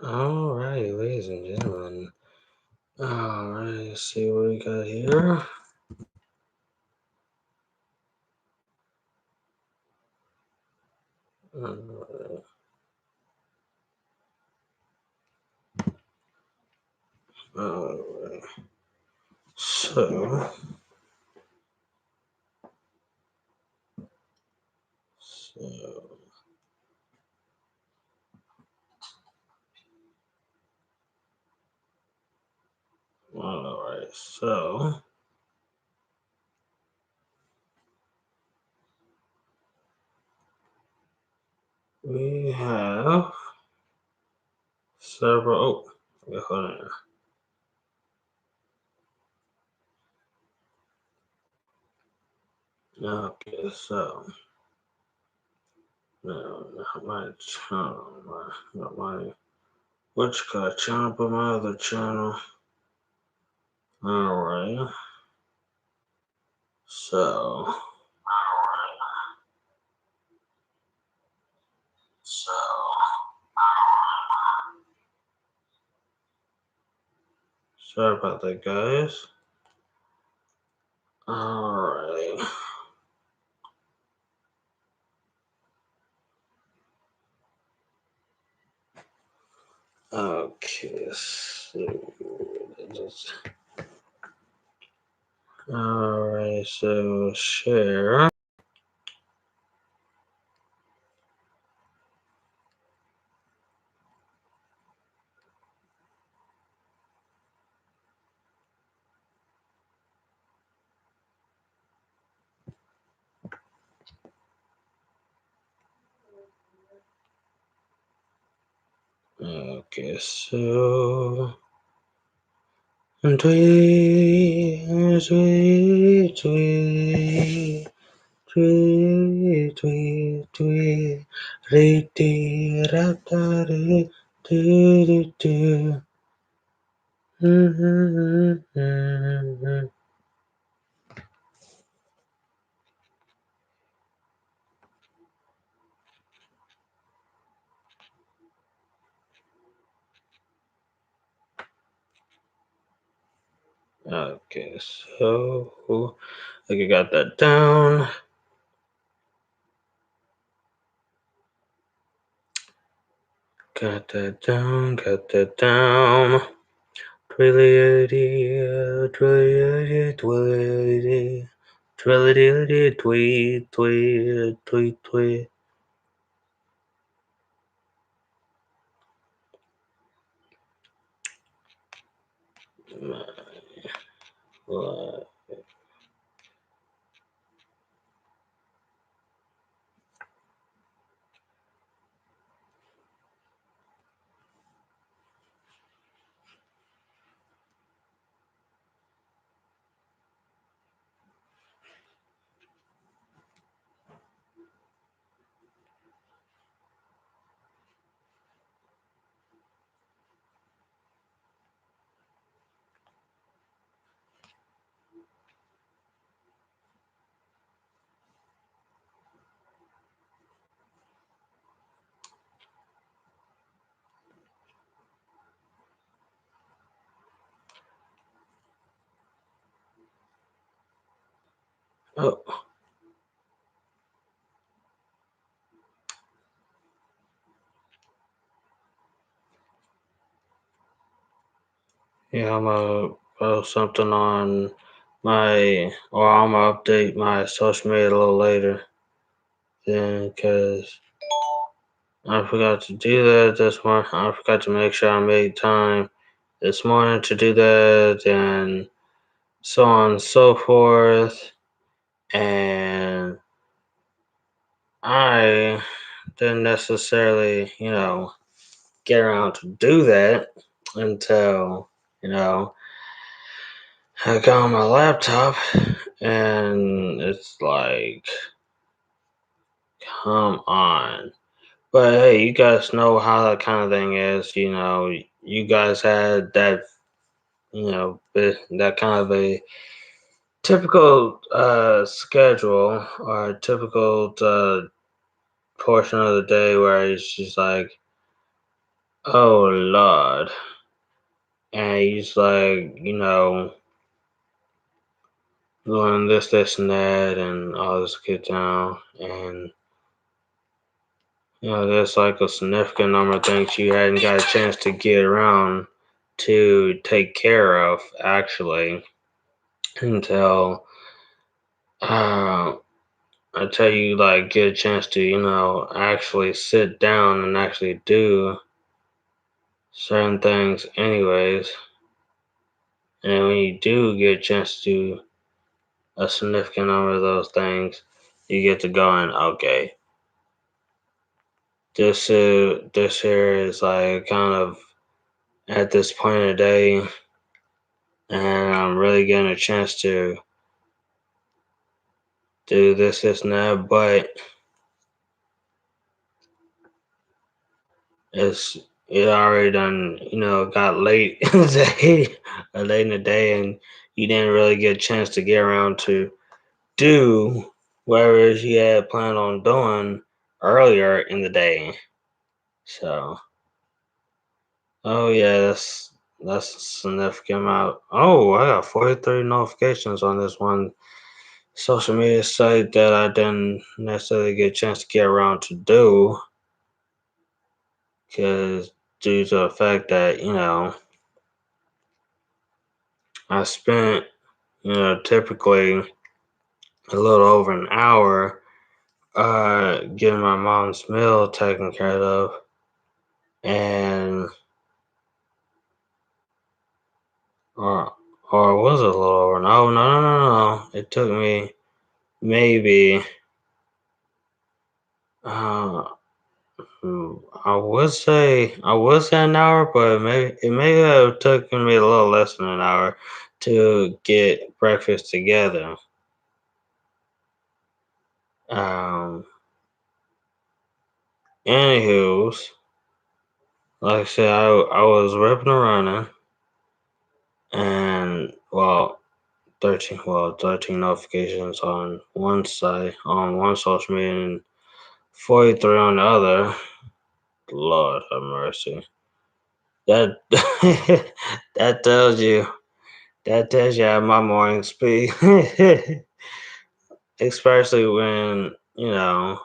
All right, ladies and gentlemen. All right, let's see what we got here. All right. So, all right. So, we have several. Oh, wait, hold on. Okay, so no, not my channel, not my which channel, but my other channel. All right. So, so sorry about that, guys. All right. Okay, so just all right. So share. Okay, so tweet, tweet, tweet, tweet, tweet, tweet, re-dee, ra-da-dee, dee-dee-dee. Okay, so I think I got that down. Got that down, got that down. Twilly-dee, twilly-dee, twilly-dee, twilly-dee, tweet, tweet, tweet, tweet. What? Oh, yeah, I'm gonna post something on I'm gonna update my social media a little later. Then, because I forgot to do that this morning. I forgot to make sure I made time this morning to do that, and so on and so forth. And I didn't necessarily, get around to do that until, I got on my laptop, and it's like, come on. But hey, you guys know how that kind of thing is. You guys had that, that kind of a typical schedule or a typical portion of the day where it's just like, oh Lord. And he's like, doing this, and that, and all this get down. And, there's like a significant number of things you hadn't got a chance to get around to take care of, actually, until, until you, like, get a chance to, actually sit down and actually do certain things, anyways. And when you do get a chance to do a significant number of those things, you get to going, okay, this here is like kind of at this point in the day, and I'm really getting a chance to do this, and that, but it's it already done, got late in the day, or late in the day, and you didn't really get a chance to get around to do whatever you had planned on doing earlier in the day. So, oh yeah, that's a significant amount. Oh, I got 43 notifications on this one social media site that I didn't necessarily get a chance to get around to do, because due to the fact that I spent typically a little over an hour getting my mom's meal taken care of, and or was it a little over? No. It took me maybe uh I would say an hour, but maybe it may have taken me a little less than an hour to get breakfast together. Um, Anywho's, like I said, I was ripping and running, and 13 notifications on one side, on one social media, and 43 on the other. Lord have mercy. That that tells you how my mornings be. Especially when, you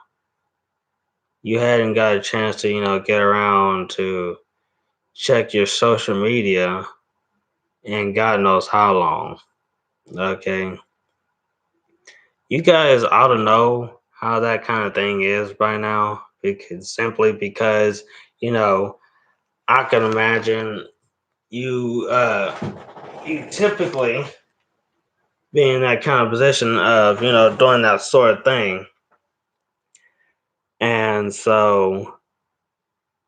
hadn't got a chance to, get around to check your social media and God knows how long. Okay. You guys ought to know how that kind of thing is by now. Simply because, you know, I can imagine you you typically be in that kind of position of, doing that sort of thing. And so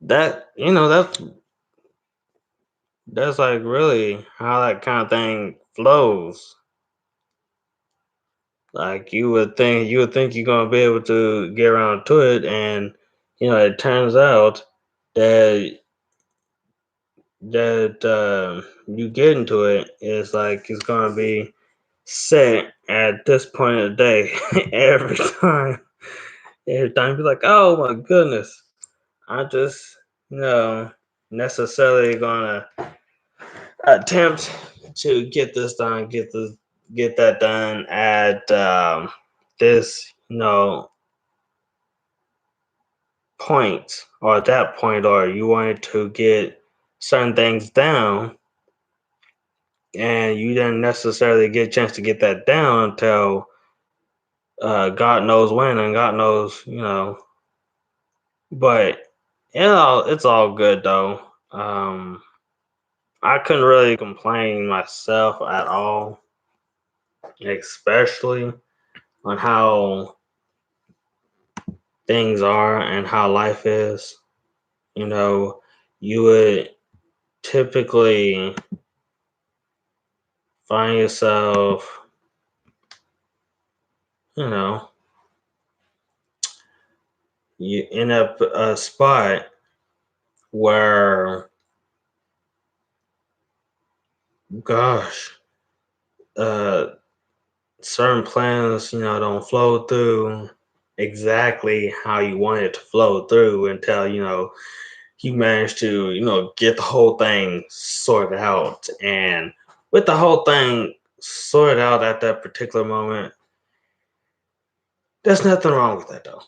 that, that's like really how that kind of thing flows. Like you would think you're gonna be able to get around to it, and it turns out that you get into it is like it's gonna be set at this point of the day every time. Every time you're like, oh my goodness, I just necessarily gonna attempt to get this done, get that done at this point, or at that point, or you wanted to get certain things down, and you didn't necessarily get a chance to get that down until God knows when, and God knows, but it's all good though. I couldn't really complain myself at all, especially on how things are and how life is. You know, you would typically find yourself, you know, you in a spot where, gosh, uh, certain plans, don't flow through exactly how you want it to flow through until, he managed to, get the whole thing sorted out. And with the whole thing sorted out at that particular moment, there's nothing wrong with that though.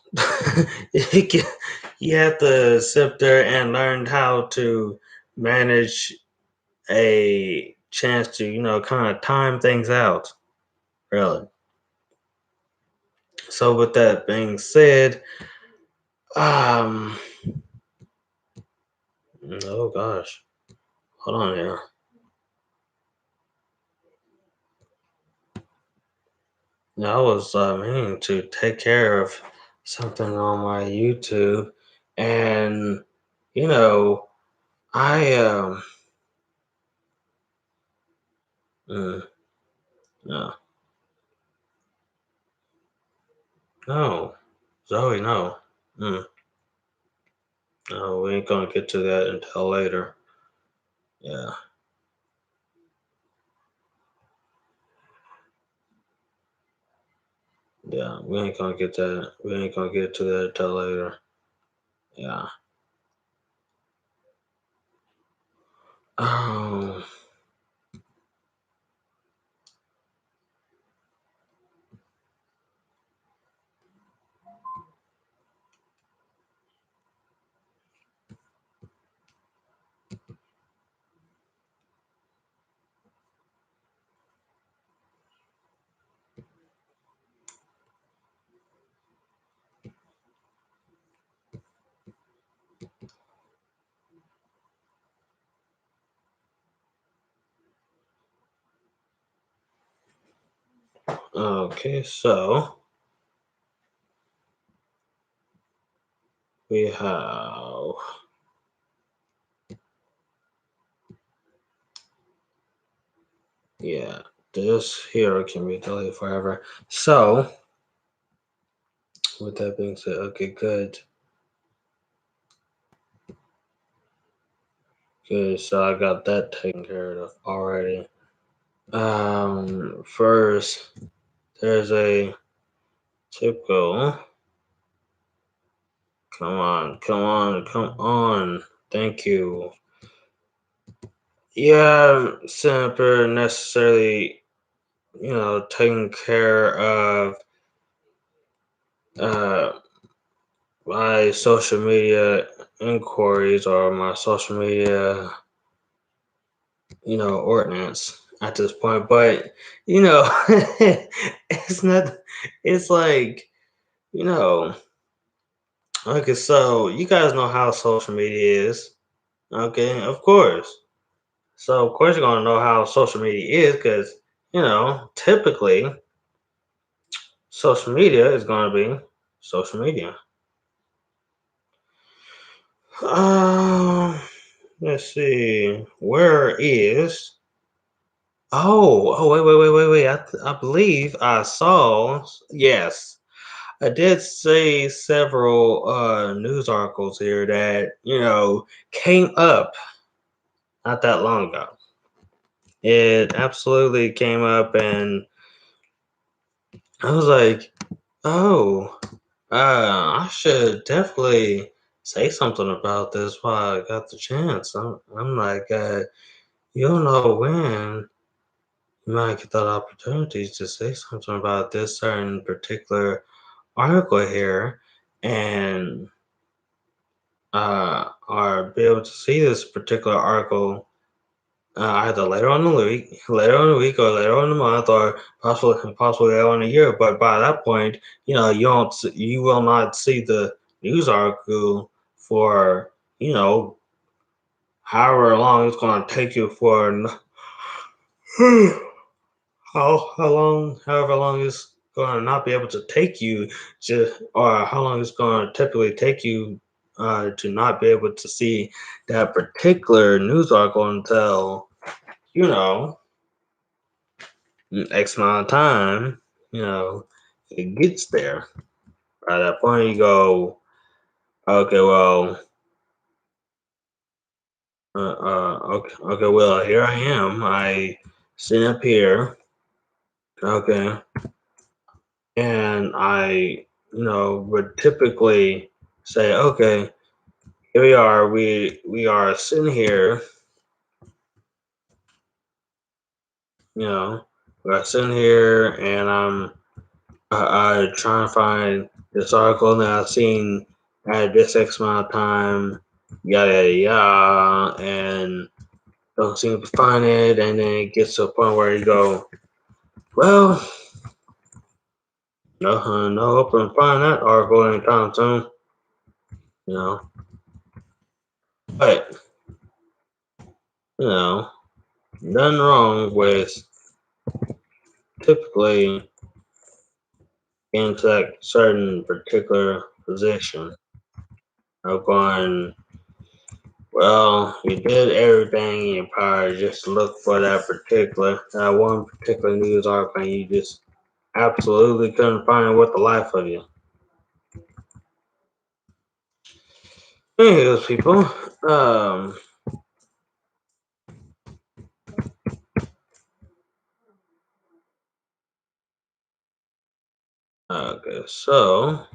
He had to sit there and learn how to manage a chance to, kind of time things out, really. So with that being said, um, oh gosh, hold on here. I was meaning to take care of something on my YouTube, and you know, I mm, no, no, Zoe, no, mm, no, we ain't gonna get to that until later. Yeah, yeah, we ain't gonna get that. We ain't gonna get to that until later. Yeah. Um. Okay, so we have, yeah, this here can be deleted forever. So with that being said, okay, good. Good. So I got that taken care of already. First, there's a typical. Come on, come on, come on. Thank you. Yeah, super necessarily, taking care of uh my social media inquiries or my social media, ordinance at this point. But it's not. It's like, you know, okay. So you guys know how social media is, okay? Of course. So of course you're gonna know how social media is because typically social media is gonna be social media. Um, let's see. Where is wait. I believe I saw, yes, I did see several news articles here that, came up not that long ago. It absolutely came up, and I was like, oh, I should definitely say something about this while I got the chance. I'm like, you don't know when you might get that opportunity to say something about this certain particular article here, and or be able to see this particular article either later on the week, or later on in the month, or possibly later on in the year. But by that point, you will not see the news article for however long it's going to take you for. How long, however long it's going to not be able to take you to, or how long it's going to typically take you to not be able to see that particular news article until, you know, X amount of time, it gets there. By that point, you go, okay, well, okay, well, here I am. I sit up here, okay, and I, would typically say, okay, here we are. We are sitting here, you know, we're sitting here, and I trying to find this article that I've seen at this X amount of time, yada yada yada, and don't seem to find it, and then it gets to a point where you go, well, no hope in finding that article anytime soon, you know. But you know, nothing wrong with typically into that certain particular position of going, well, you did everything in your power just to look for that one particular news article, and you just absolutely couldn't find it with the life of you. Anyways, people, okay, so,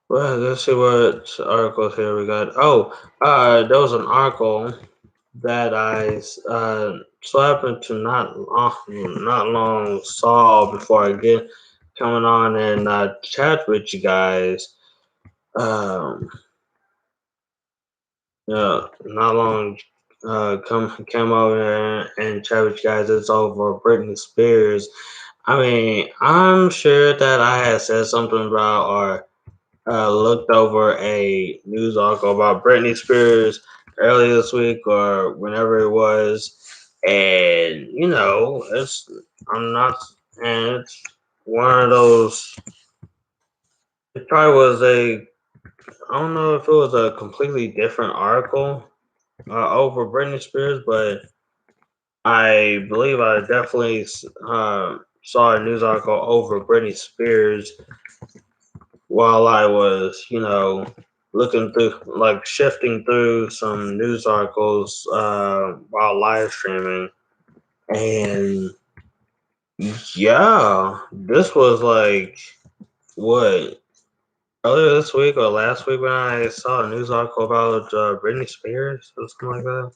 well, let's see what articles here we got. Oh, there was an article that I so happened to not long saw before I get coming on and chat with you guys. Um, yeah, not long came over there and chat with you guys. It's over Britney Spears. I mean, I'm sure that I had said something about or looked over a news article about Britney Spears earlier this week or whenever it was, and I'm not, and it's one of those. It probably was I don't know if it was a completely different article over Britney Spears, but I believe I definitely saw a news article over Britney Spears while I was, looking through, like shifting through some news articles while live streaming. And yeah, this was like, what, earlier this week or last week when I saw a news article about Britney Spears or something like that.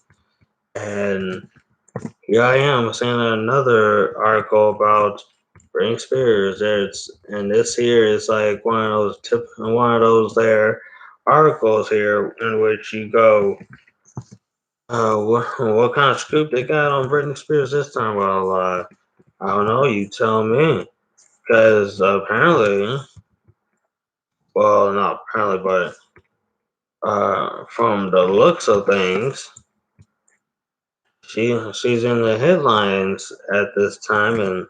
And here I am seeing another article about Britney Spears. And this here is like one of those there articles here in which you go, what kind of scoop they got on Britney Spears this time? Well, I don't know. You tell me, because apparently, well, not apparently, but from the looks of things, she's in the headlines at this time, and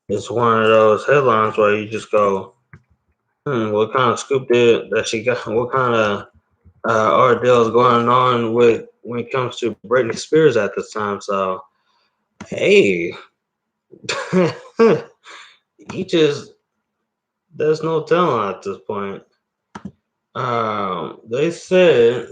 it's one of those headlines where you just go, what kind of scoop did that she got? What kind of ordeal is going on with when it comes to Britney Spears at this time? So, hey, you just there's no telling at this point. They said,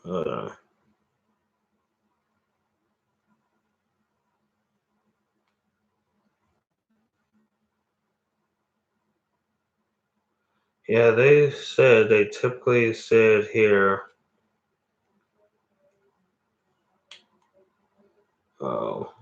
uh, yeah, they typically said here. Oh,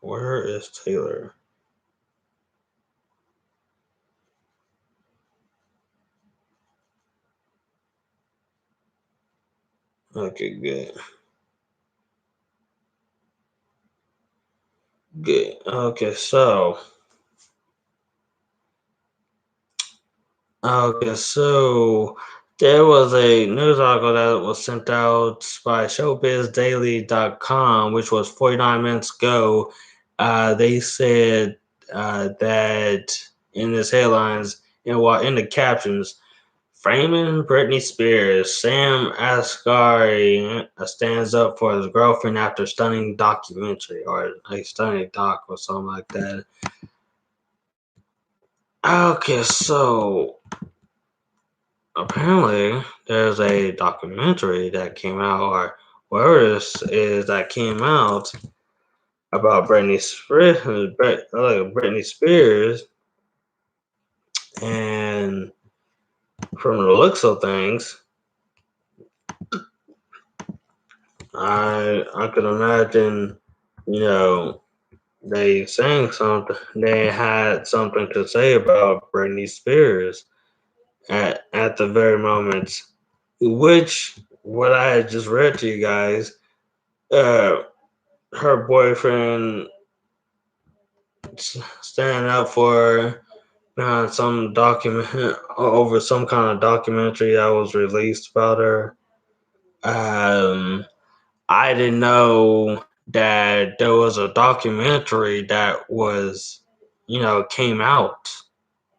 where is Taylor? Okay, good. Good. Okay, so there was a news article that was sent out by ShowBizDaily.com, which was 49 minutes ago. They said that in this headlines and while in the captions, Framing Britney Spears. Sam Asghari stands up for his girlfriend after stunning documentary or a stunning doc or something like that. Okay, so apparently there's a documentary that came out, or whatever this is that came out about Britney Spears, and from the looks of things, I could imagine, you know, they saying something. They had something to say about Britney Spears at the very moment, which what I had just read to you guys, uh, her boyfriend standing up for some document over some kind of documentary that was released about her. Um, I didn't know that there was a documentary that was, came out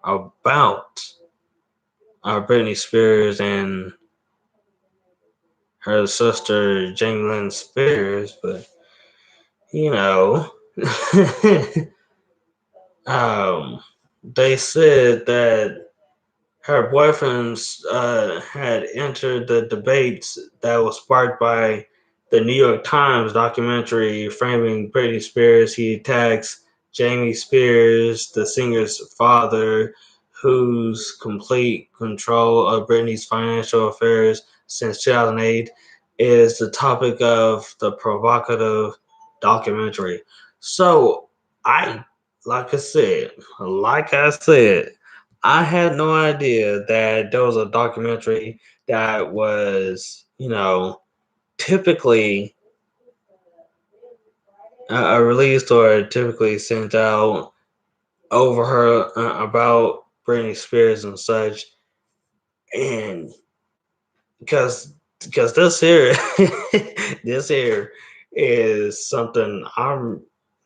about Britney Spears and her sister Jamie Lynn Spears, but you know, um, they said that her boyfriend had entered the debates that was sparked by the New York Times documentary framing Britney Spears. He attacks Jamie Spears, the singer's father, whose complete control of Britney's financial affairs since 2008 is the topic of the provocative documentary. So, I, like I said, I had no idea that there was a documentary that was, typically released or typically sent out over her about Britney Spears and such, and because this here this here is something I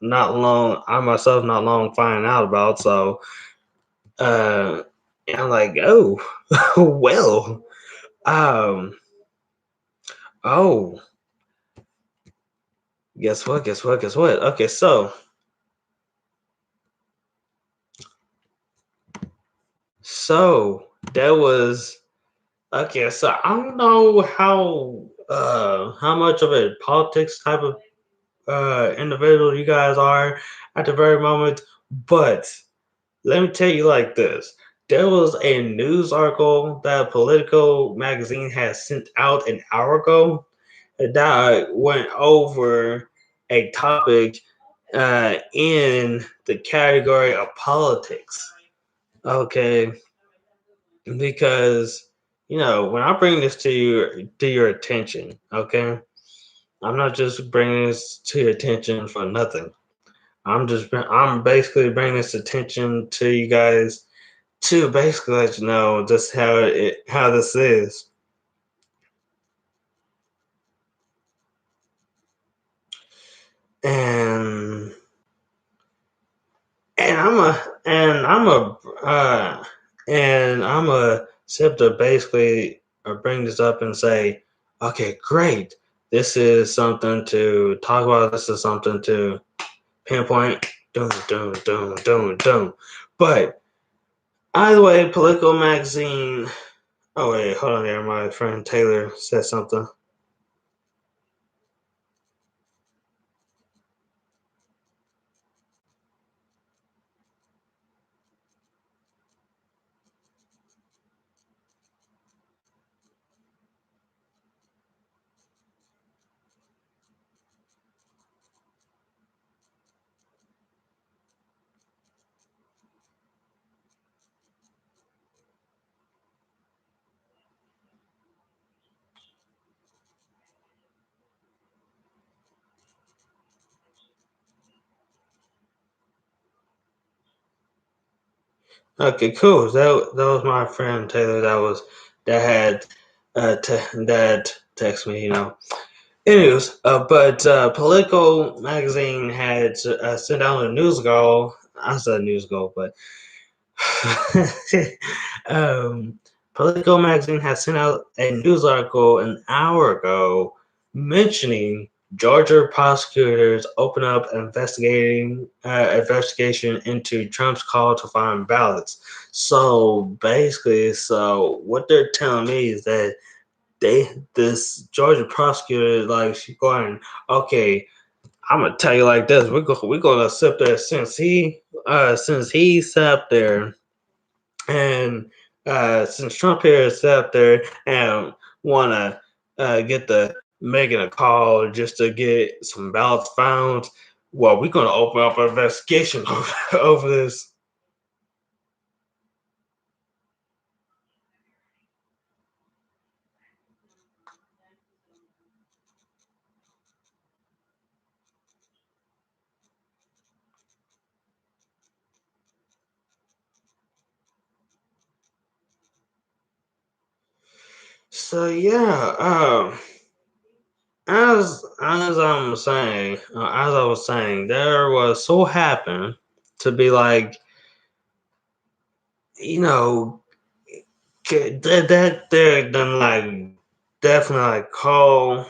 myself not long finding out about, so and I'm like, oh, well, um, oh, guess what? Guess what? Guess what? Okay, so that was okay. So I don't know how much of a politics type of individual you guys are at the very moment, but let me tell you like this. There was a news article that Politico magazine had sent out an hour ago that went over a topic in the category of politics. Okay, because when I bring this to your attention, okay, I'm not just bringing this to your attention for nothing. I'm basically bringing this attention to you guys to basically let you know just how this is. And and I'm a and I'm a and I'm a sip to basically bring this up and say, okay, great. This is something to talk about. This is something to pinpoint. Doom, doom, doom, doom, doom. But either way, Political Magazine. Oh wait, hold on there. My friend Taylor said something. Okay, cool. That was my friend Taylor. That had that text me. Anyways, but Politico magazine had sent out a news goal. I said news goal, but um, Politico magazine has sent out a news article an hour ago mentioning Georgia prosecutors open up investigation into Trump's call to find ballots. So basically, so what they're telling me is that this Georgia prosecutor, like, she's going, okay, I'm gonna tell you like this, we're gonna sit there since he sat there and since Trump here sat there and wanna get the making a call just to get some ballots found, well, we're gonna open up an investigation over this. So yeah, as I was saying, there was so happened to be like, you know, that they're done like definitely like call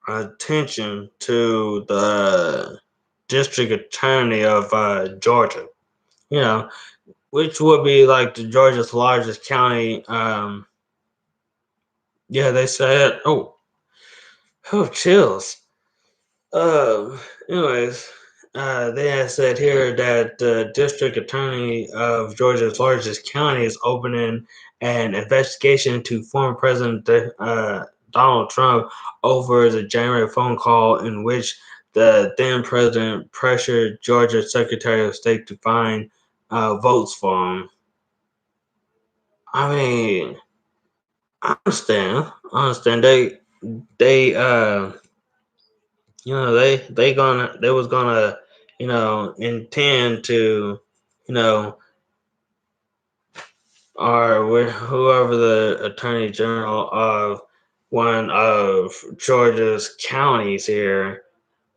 attention to the district attorney of Georgia. You know, which would be like the Georgia's largest county. Yeah, they said. Oh, chills. Uh, anyways, they had said here that the district attorney of Georgia's largest county is opening an investigation into former President Donald Trump over the January phone call in which the then president pressured Georgia Secretary of State to find votes for him. I mean, I understand. They they was gonna intend to you know or whoever the attorney general of one of Georgia's counties here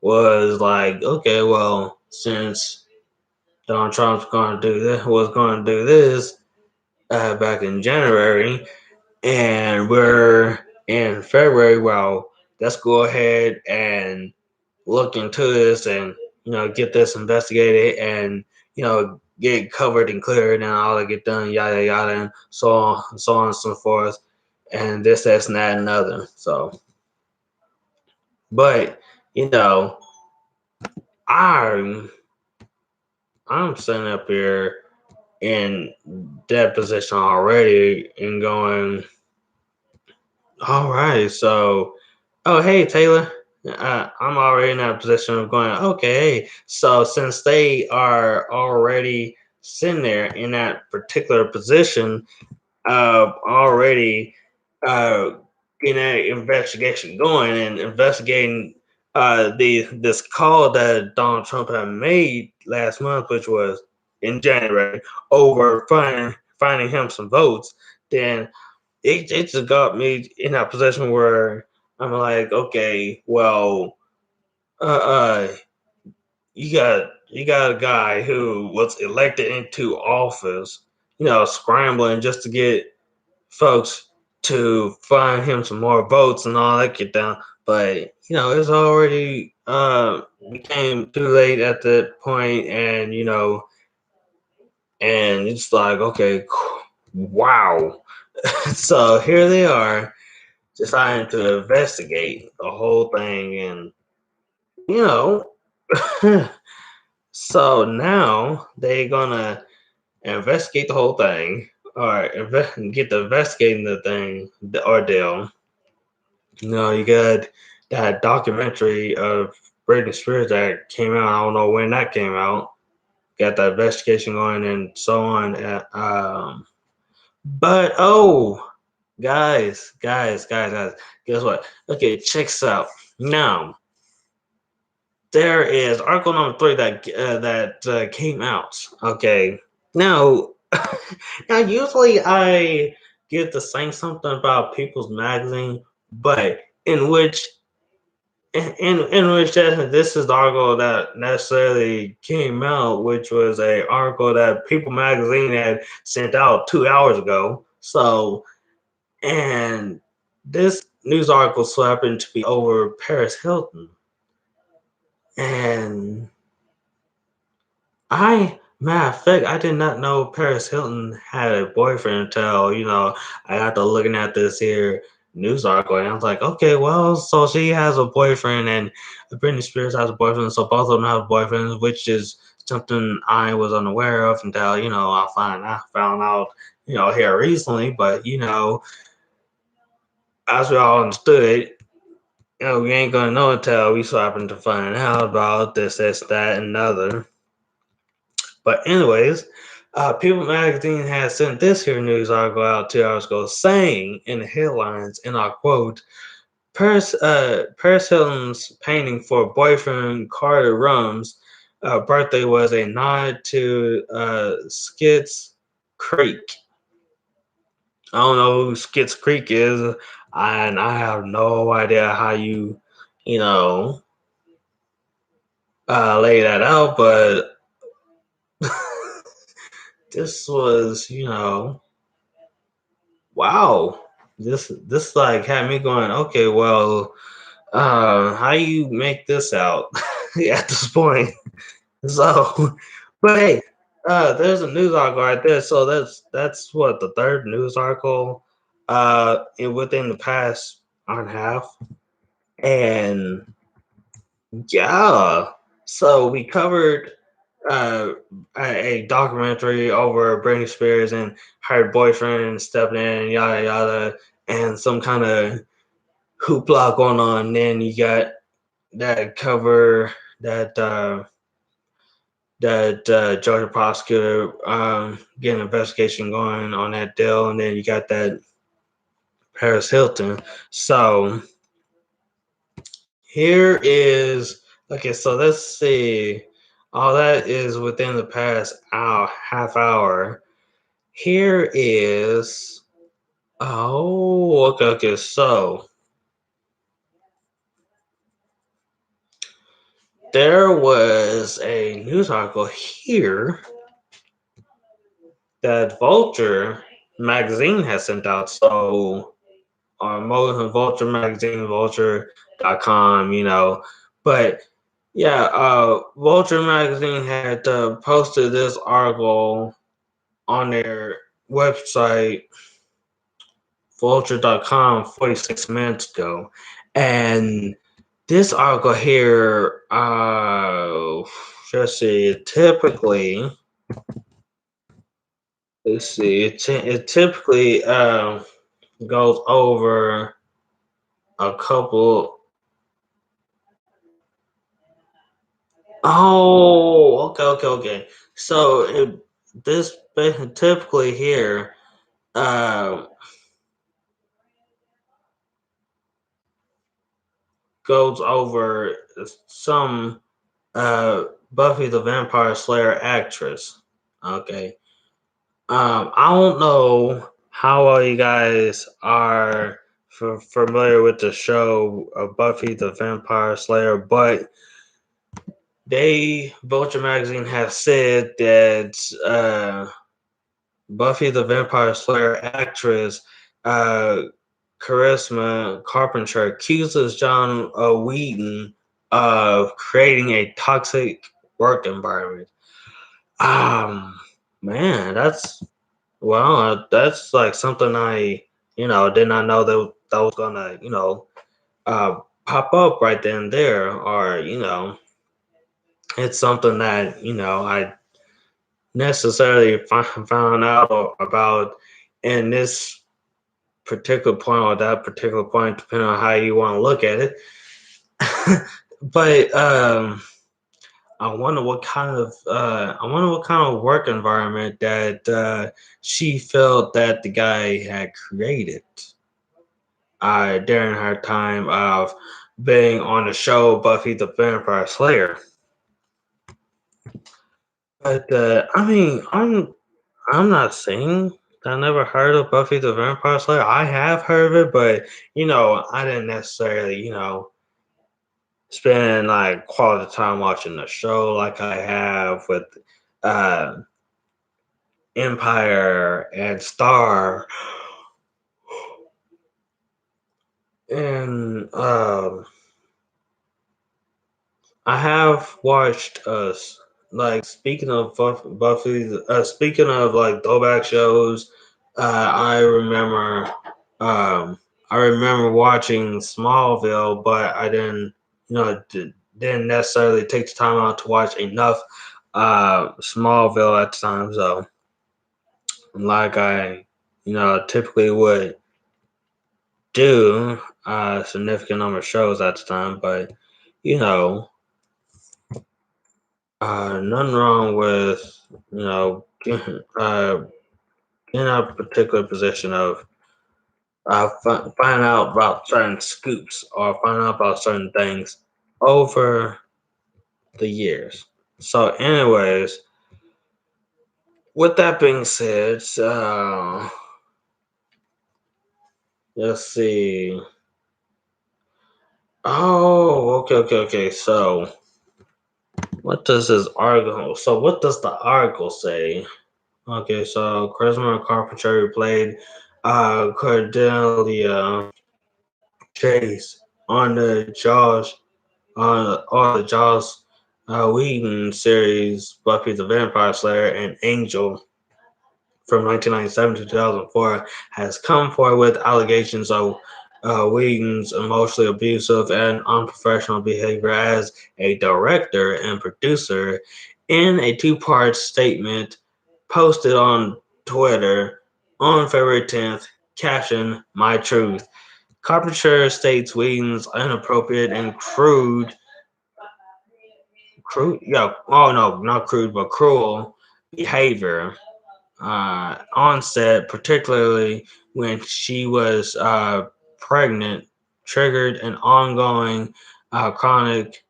was like, okay, well, since Donald Trump's going to do this was going to do this back in January, and we're in February, well, let's go ahead and look into this and get this investigated and get covered and cleared and all that get done, yada yada, and so on and so forth, and this, that's, and that, and other. So, but you know, I'm I'm sitting up here in that position already and going, all right, so, oh, hey, Taylor. I'm already in that position of going, okay, hey, so since they are already sitting there in that particular position of already uh, getting that investigation going and investigating this call that Donald Trump had made last month, which was in January, over finding him some votes, then it just got me in that position where I'm like, okay, well, uh, uh, you got a guy who was elected into office, scrambling just to get folks to find him some more votes and all that get down. But it's already became too late at that point, and and it's like, okay, wow. So here they are deciding to investigate the whole thing, and you know so now they're gonna investigate the whole thing, or get to investigating the thing, the ordeal. You got that documentary of Britney Spears that came out. I don't know when that came out. Got the investigation going and so on. But guys, guess what? Okay, check this out. Now there is article number 3 that came out. Okay, now now usually I get to saying something about People's Magazine, but in which in which this is the article that necessarily came out, which was a article that People Magazine had sent out 2 hours ago. So, and this news article so happened to be over Paris Hilton. And matter of fact, I did not know Paris Hilton had a boyfriend until, I got to looking at this here news article and I was like, okay, well, so she has a boyfriend and Britney Spears has a boyfriend, so both of them have boyfriends, which is something I was unaware of until, I found out, here recently, but as we all understood, we ain't gonna know until we so happen to find out about this, that, and other. But anyways, People Magazine has sent this here news article out 2 hours ago, saying in the headlines, and I quote, Paris Hilton's painting for boyfriend Carter Rum's birthday was a nod to Schitt's Creek. I don't know who Schitt's Creek is, and I have no idea how you know, lay that out, but this was, wow. This like had me going, okay, well, how you make this out at this point? So, but hey, there's a news article right there. So that's what the third news article within the past hour and a half. And yeah, so we covered uh, a documentary over Britney Spears and her boyfriend stepping in, yada yada, and some kind of hoopla going on. And then you got that cover that Georgia prosecutor getting an investigation going on that deal, and then you got that Paris Hilton. So here is okay. So let's see. All that is within the past hour, half hour. Here is okay. So there was a news article here that Vulture magazine has sent out. So on Vulture magazine, vulture.com, But yeah, Vulture magazine had posted this article on their website, vulture.com, 46 minutes ago. And this article here, let's see, it typically goes over a couple. Oh, okay. So this typically here uh, goes over some Buffy the Vampire Slayer actress. Okay. I don't know how well you guys are familiar with the show of Buffy the Vampire Slayer, but Vulture Magazine has said that Buffy the Vampire Slayer actress uh, Charisma Carpenter accuses John Whedon of creating a toxic work environment. Um, Man, that's like something I did not know that was gonna pop up right then and there, or it's something that I necessarily found out about in this particular point or that particular point, depending on how you want to look at it. But I wonder what kind of work environment that she felt that the guy had created during her time of being on the show Buffy the Vampire Slayer. But I mean, I'm not saying I never heard of Buffy the Vampire Slayer. I have heard of it, but I didn't necessarily spend like quality time watching the show like I have with uh, Empire and Star. I have watched like speaking of Buffy, speaking of like throwback shows, I remember um I remember watching Smallville, but I didn't didn't necessarily take the time out to watch enough Smallville at the time. So like I typically would do a significant number of shows at the time, but you know nothing wrong with in a particular position of finding out about certain scoops or finding out about certain things over the years. So, anyways, with that being said, let's see. Oh, okay. So, what does this article? So, what does the article say? Okay, so Charisma Carpenter played Cordelia Chase on the Joss Whedon series Buffy the Vampire Slayer and Angel from 1997 to 2004 has come forward with allegations of Whedon's emotionally abusive and unprofessional behavior as a director and producer. In a two-part statement posted on Twitter on February 10th, captioned "My Truth." Carpenter states Whedon's inappropriate and not crude, but cruel behavior on set, particularly when she was pregnant, triggered an ongoing chronic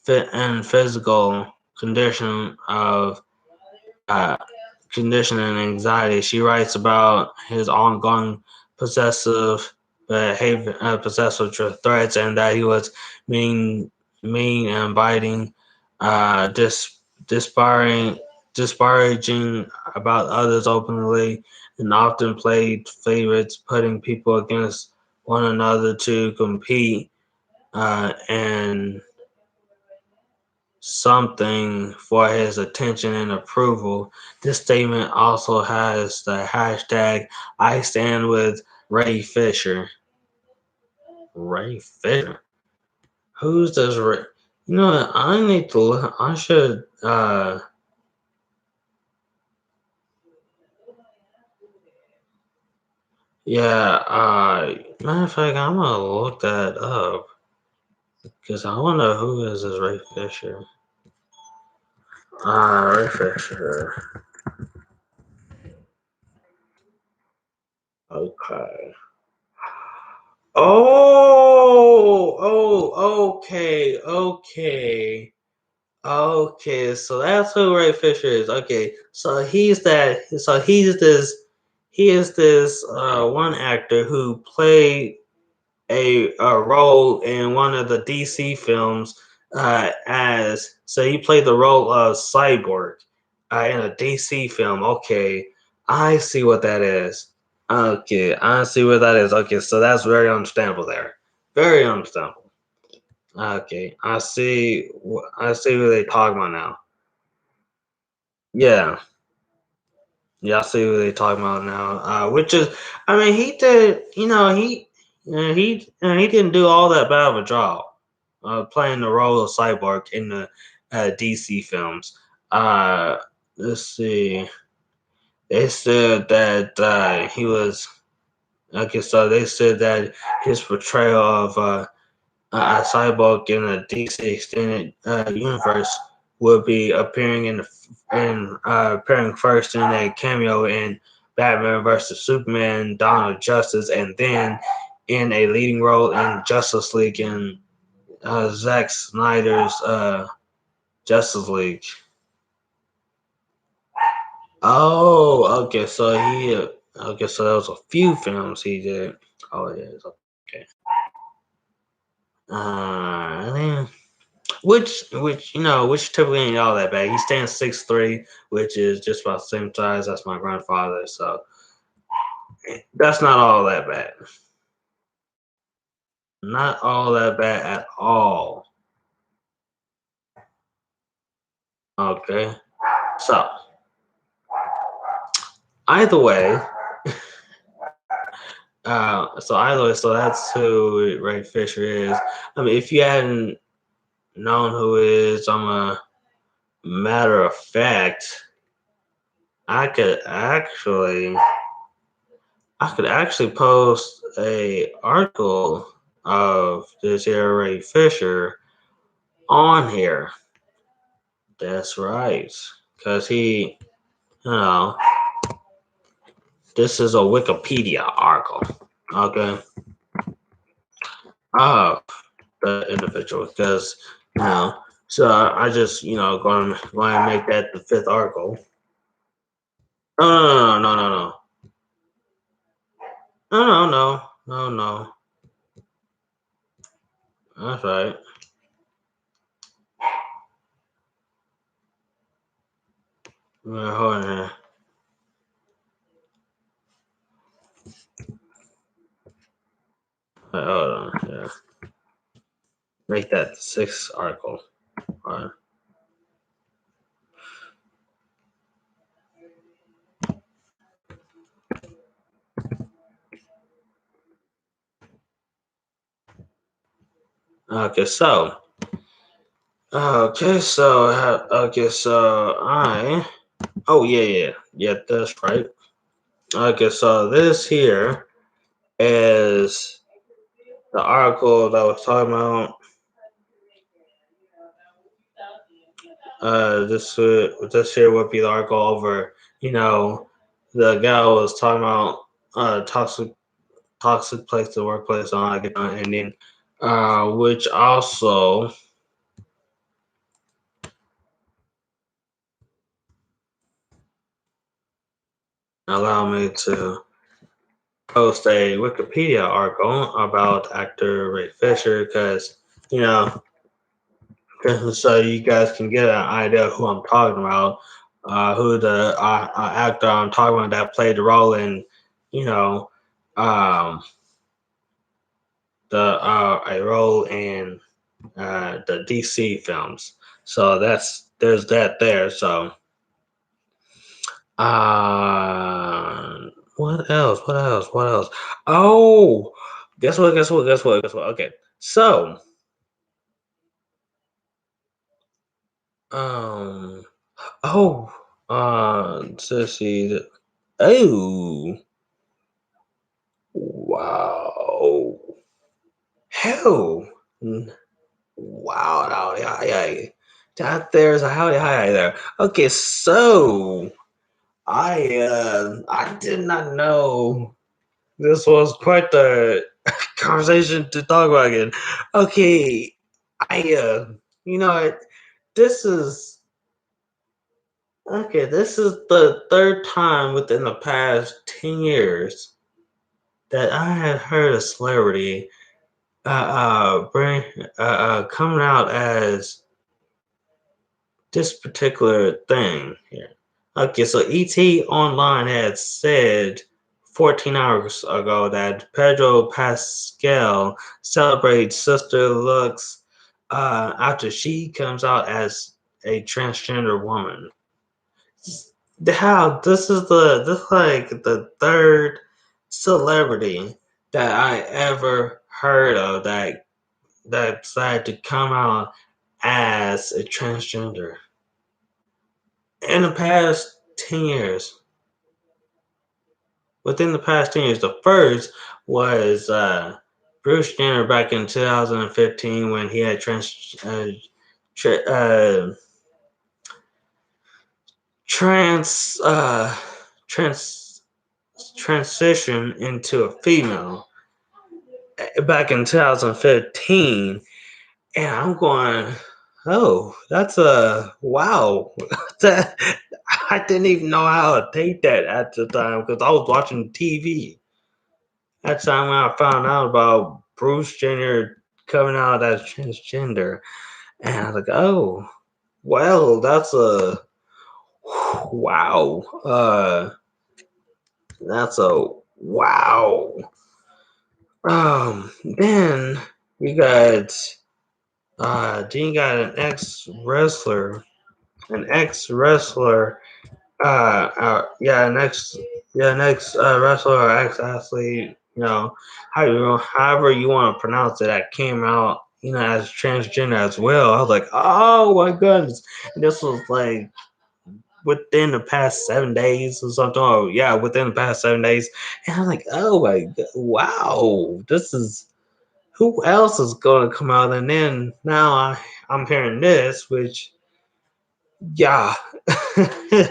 and physical condition of uh, condition and anxiety. She writes about his ongoing possessive behavior, possessive threats, and that he was mean, and biting, disparaging, disparaging about others openly, and often played favorites, putting people against one another to compete, and something for his attention and approval. This statement also has the hashtag I stand with Ray Fisher. Ray Fisher? Who's this Ray? You know what? I need to look. I should, yeah, matter of fact, I'm gonna look that up because I wonder who is this Ray Fisher. Ray Fisher. Okay. Okay. Okay, so that's who Ray Fisher is. Okay, so he's that. So he's this. He is this one actor who played a role in one of the DC films. As so, he played the role of Cyborg in a DC film. Okay, I see what that is. Okay, I see what that is. Okay, so that's very understandable there. Very understandable. Okay, I see. I see what they talking about now. Yeah, yeah, I see what they talking about now. Which is, I mean, he did. He didn't do all that bad of a job playing the role of Cyborg in the DC films. Uh, let's see. They said that he was. Okay, so they said that his portrayal of Cyborg in the DC extended universe will be appearing first in a cameo in Batman vs Superman: Dawn of Justice, and then in a leading role in Justice League in Zack Snyder's Justice League. Oh, okay. So there was a few films he did. Oh, it is okay. Then which typically ain't all that bad. He stands 6'3", which is just about the same size as my grandfather, so that's not all that bad. Not all that bad at all. Okay. So either way, so that's who Ray Fisher is. I mean, if you hadn't known who is, I'm a matter of fact, I could actually I could actually post a article of this here Ray Fisher on here. That's right, because you know, this is a Wikipedia article. Okay, of the individual, because you know, so I just going to make that the fifth article. No, no, no, no, no, no, no, no, no, no, no. That's right. Hold on here. Hold on. Yeah. Make that the sixth article. All right. Okay, so I oh yeah, that's right. Okay, so this here is the article that I was talking about. This here would be the article over. The guy was talking about toxic place to workplace on like ending, which also allow me to post a Wikipedia article about actor Ray Fisher because you know so you guys can get an idea of who I'm talking about, who the actor I'm talking about that played the role in, you know, um, a role in the DC films. So there's that there. So what else? What else? What else? Oh, guess what? Guess what? Guess what? Guess what? Okay, so um, oh, let's see. Oh, wow. Hell. Wow. Howdy, hi. That there's a howdy, hi there. Okay, so I did not know this was quite the conversation to talk about again. Okay, I you know what? This is This is the third time within the past 10 years that I have heard a celebrity bring coming out as this particular thing here. Okay, so ET Online had said 14 hours ago that Pedro Pascal celebrates sister looks after she comes out as a transgender woman. How this is like the third celebrity that I ever heard of that decided to come out as a transgender in the past 10 years. Within the past 10 years, the first was Bruce Jenner back in 2015 when he had tra- uh, trans trans transition into a female back in 2015. And I'm going, oh, that's a wow. That I didn't even know how to take that at the time because I was watching TV. That's the time when I found out about Bruce Jenner coming out as transgender. And I was like, oh, well, that's a wow. That's a wow Then you got an ex wrestler, next wrestler or ex athlete, however you want to pronounce it, that came out, as transgender as well. I was like, oh my goodness, and this was like within the past 7 days or something. Oh yeah, within the past 7 days, and I'm like, oh my god, wow, this is who else is going to come out, and then now I'm hearing this, which yeah.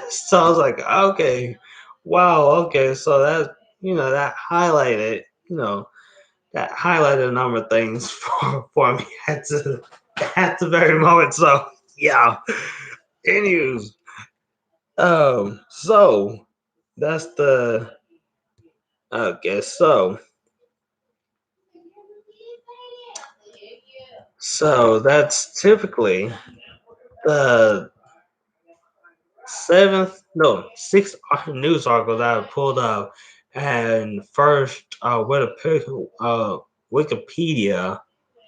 So I was like, okay, wow, okay. So that highlighted a number of things for me at the very moment. So yeah. Anyways, so that's the okay. So that's typically the sixth news article that I pulled up, and first Wikipedia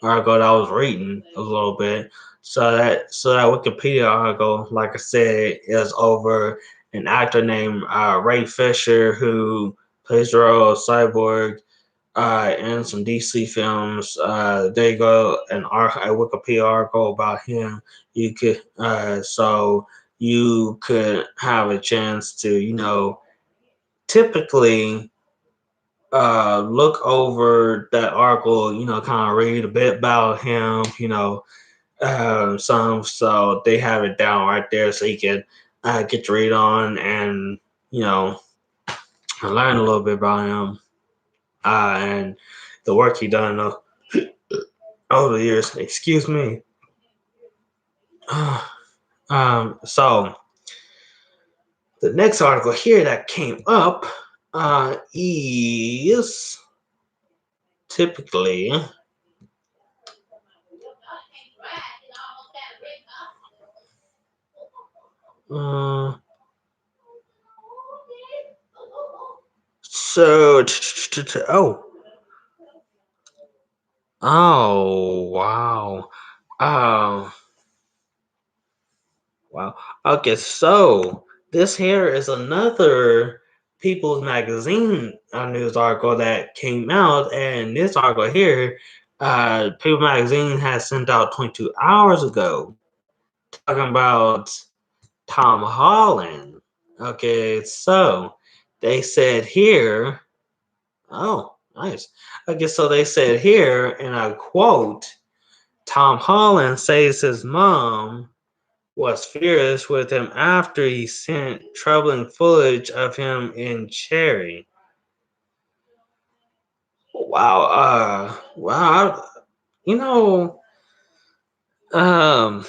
article that I was reading a little bit. So that Wikipedia article, like I said, is over an actor named Ray Fisher, who plays the role of Cyborg in some DC films. There you go, a Wikipedia article about him. You could have a chance to, typically look over that article, kind of read a bit about him, so they have it down right there so you can get to read on and, you know, learn a little bit about him and the work he done over the years. Excuse me. So the next article here that came up is typically uh, so wow. Oh wow. Okay, so this here is another People's Magazine news article that came out, and this article here, People Magazine has sent out 22 hours ago, talking about Tom Holland. Okay, so they said here, oh, nice. Okay, so they said here, and I quote, Tom Holland says his mom was furious with him after he sent troubling footage of him in Cherry. Wow, wow, you know, um,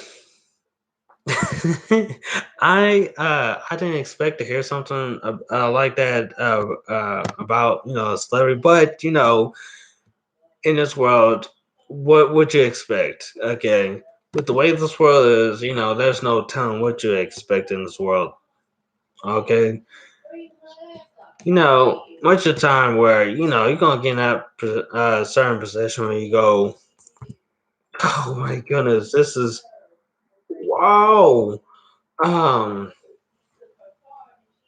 I didn't expect to hear something like that about a celebrity, but in this world, what would you expect? Okay, with the way this world is, there's no telling what you expect in this world. Okay, much of the time where you're gonna get in that certain position where you go, oh my goodness, this is wow. Um,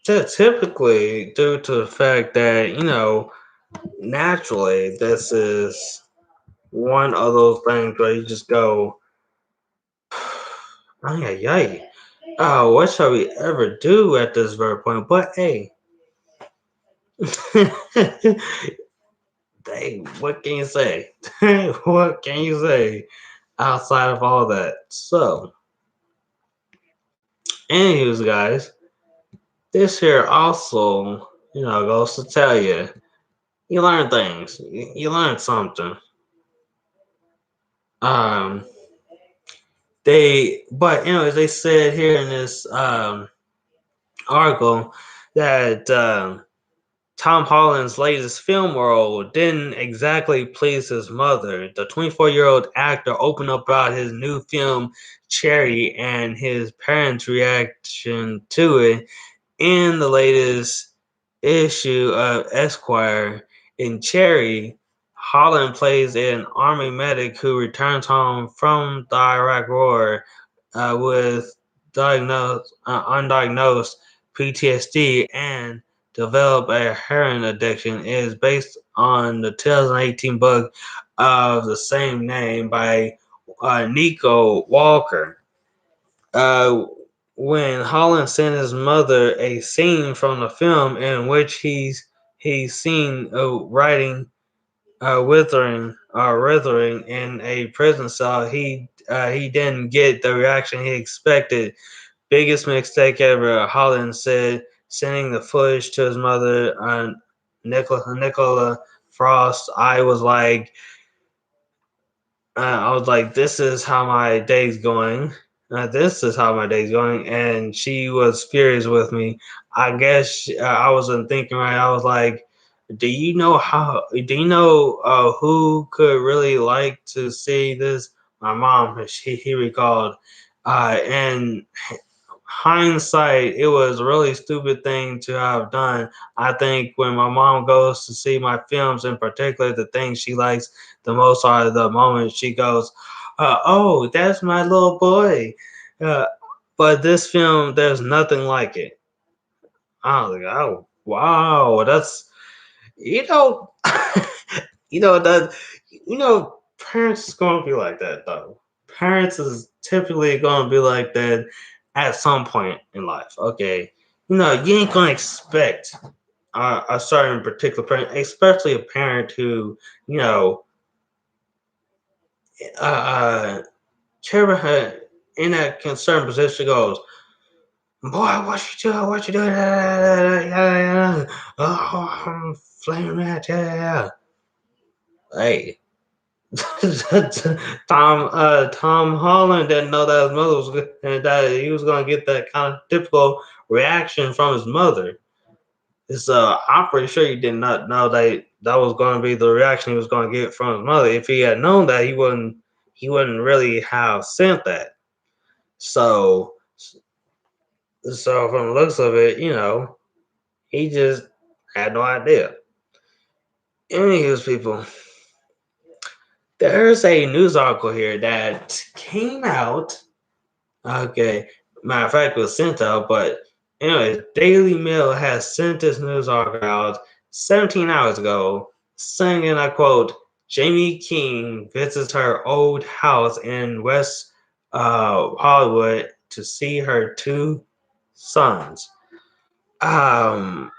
typically due to the fact that naturally this is one of those things where you just go, ay, ay, ay. What shall we ever do at this very point? But hey, dang, what can you say? What can you say outside of all that? So, anyways, guys, this here also, goes to tell you, you learn things. You learn something. Um, but anyways, they said here in this article that Tom Holland's latest film role didn't exactly please his mother. The 24-year-old actor opened up about his new film Cherry and his parents' reaction to it in the latest issue of Esquire. In Cherry, Holland plays an army medic who returns home from the Iraq War with undiagnosed PTSD and develop a heroin addiction. It is based on the 2018 book of the same name by Nico Walker. Uh, when Holland sent his mother a scene from the film in which he's seen writing withering in a prison cell, he didn't get the reaction he expected. Biggest mistake ever, Holland said, sending the footage to his mother, Nicola Frost. I was like, this is how my day's going. This is how my day's going, and she was furious with me. I guess I wasn't thinking right. I was like, do you know how? Do you know who could really like to see this? My mom. He recalled, and hindsight, it was a really stupid thing to have done. I think when my mom goes to see my films, in particular, the things she likes the most are the moments she goes, "Oh, that's my little boy." Uh, but this film, there's nothing like it. I was like, "Oh, wow, that's you know, you know that parents is gonna be like that though. Parents is typically gonna be like that at some point in life. Okay, you ain't gonna expect a certain particular parent, especially a parent who you know uh, in that concerned position goes, boy, what you doing? What you doing? Oh, I'm flaming that. Yeah. Hey, Tom Holland didn't know that his mother was and that he was gonna get that kind of typical reaction from his mother. I'm pretty sure he did not know that was going to be the reaction he was going to get from his mother. If he had known that, he wouldn't really have sent that. So from the looks of it, he just had no idea. Anyways, people, there's a news article here that came out. Okay, matter of fact, it was sent out, but anyway, Daily Mail has sent this news article out 17 hours ago, saying, and I quote, Jamie King visits her old house in West Hollywood to see her two sons. Um,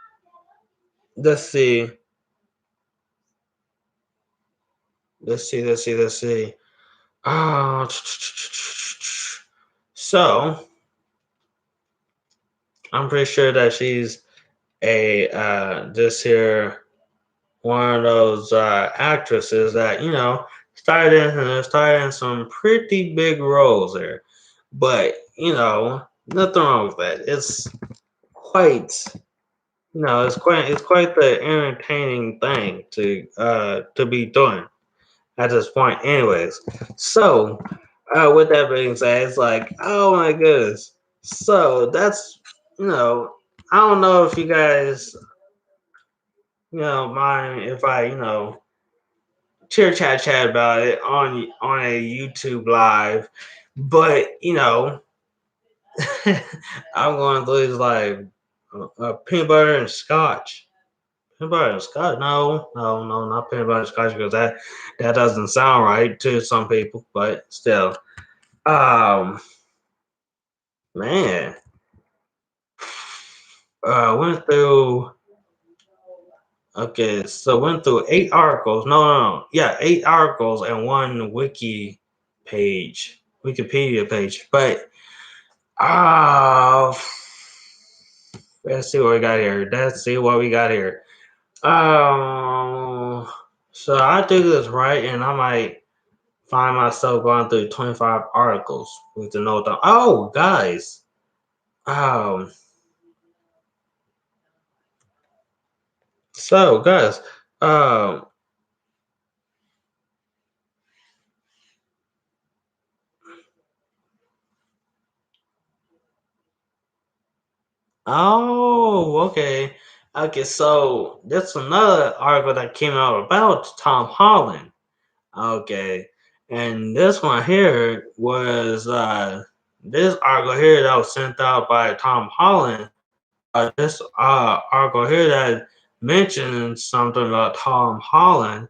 let's see, let's see. Uh, so I'm pretty sure that she's a this here one of those actresses that started in some pretty big roles there, but nothing wrong with that. It's quite it's quite the entertaining thing to be doing at this point, anyways. So with that being said, it's like, oh my goodness. So that's I don't know if you guys mind if I chat about it on a YouTube live, but I'm going to lose like peanut butter and scotch. Peanut butter and scotch? No, no, no, not peanut butter and scotch because that doesn't sound right to some people, but still, um, man, went through. Okay, so went through 8 articles. No, yeah, 8 articles and one Wikipedia page. But uh let's see what we got here. Let's see what we got here. Um, so I do this right, and I might find myself going through 25 articles with the note. Oh, guys. Um. So, guys. Um. Oh, okay. Okay, so that's another article that came out about Tom Holland. Okay, and this one here was this article here that was sent out by Tom Holland. This article here that mentioned something about Tom Holland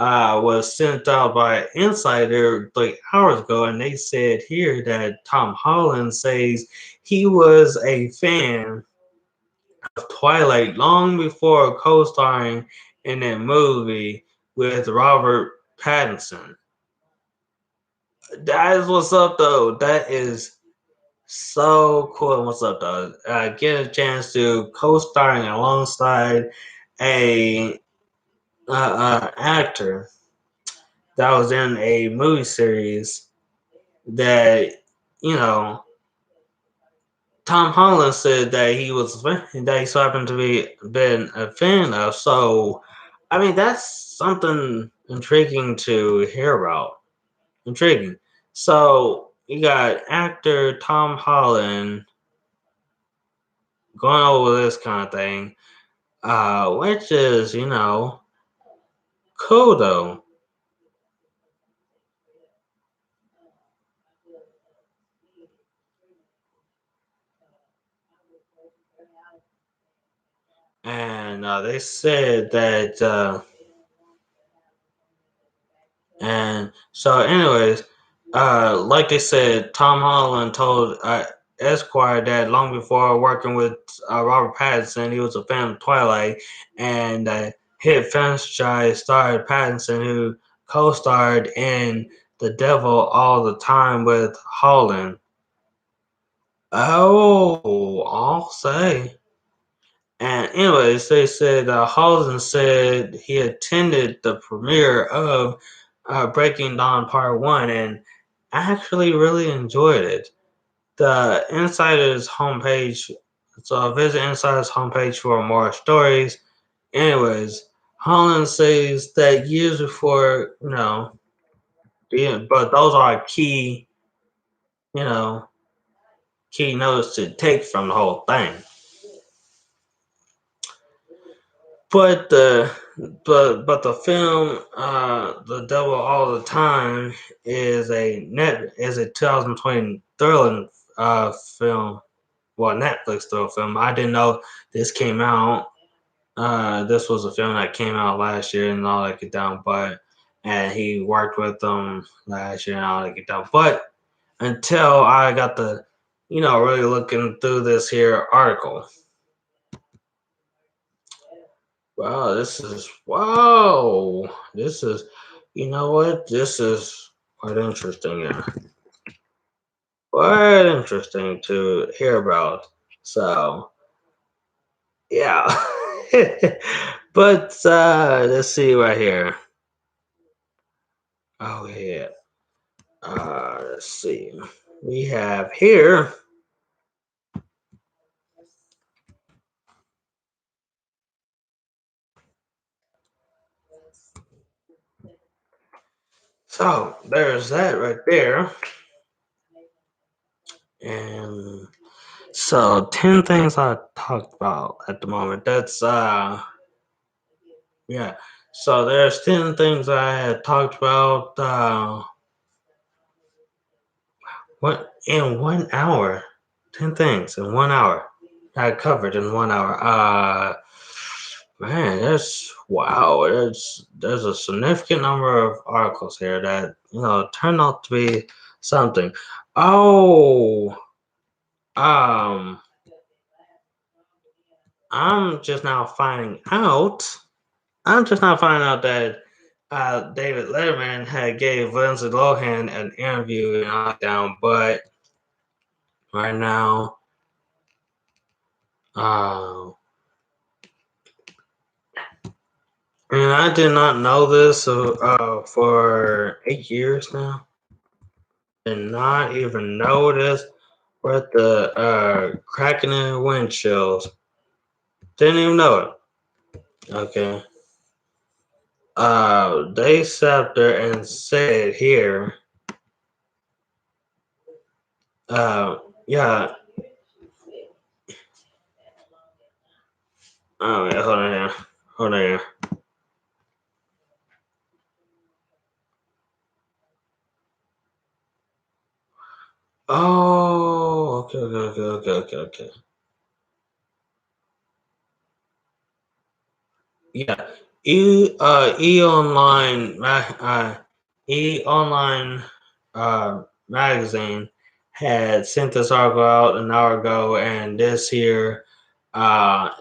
was sent out by Insider 3 hours ago, and they said here that Tom Holland says he was a fan of Twilight long before co-starring in that movie with Robert Pattinson. That is what's up, though. That is so cool. What's up, though? Get a chance to co-starring alongside a actor that was in a movie series that you know Tom Holland said that he so happened to be been a fan of. So, I mean, that's something intriguing to hear about. Intriguing. So you got actor Tom Holland going over this kind of thing, which is cool though. And they said that And so, anyways, like they said, Tom Holland told Esquire that long before working with Robert Pattinson, he was a fan of Twilight, and hit franchise star Pattinson, who co-starred in The Devil All the Time with Holland. Oh, I'll say. And anyways, they said Halsey said he attended the premiere of Breaking Dawn Part 1 and actually really enjoyed it. The Insider's homepage, so visit Insider's homepage for more stories. Anyways, Holland says that years before, but those are you know, key notes to take from the whole thing. But the film The Devil All the Time is a 2020 thrilling film. Well, Netflix thrill film. I didn't know this came out. This was a film that came out last year and all that get down, but and he worked with them last year and all that get down. But until I got the really looking through this here article. Wow. This is, you know what? This is quite interesting. Yeah, quite interesting to hear about. So, yeah. But let's see right here. Oh yeah. Let's see. We have here. So there's that right there. And so 10 things I talked about at the moment. That's Yeah. So there's 10 things I had talked about what in 1 hour. 10 things in 1 hour. I covered in 1 hour. Man, that's wow. There's a significant number of articles here that, turned out to be something. Oh, um, I'm just now finding out I'm just now finding out that David Letterman had gave Lindsay Lohan an interview and all down, but right now, uh, and I did not know this for 8 years now. Did not even know this. We're at the cracking in windshields. Didn't even know it. Okay. They sat there and said here, uh, yeah, Oh yeah, hold on here. Hold on here. Oh, okay, okay, okay, okay, okay, okay. Yeah, e online e online magazine had sent this article out an hour ago, and this here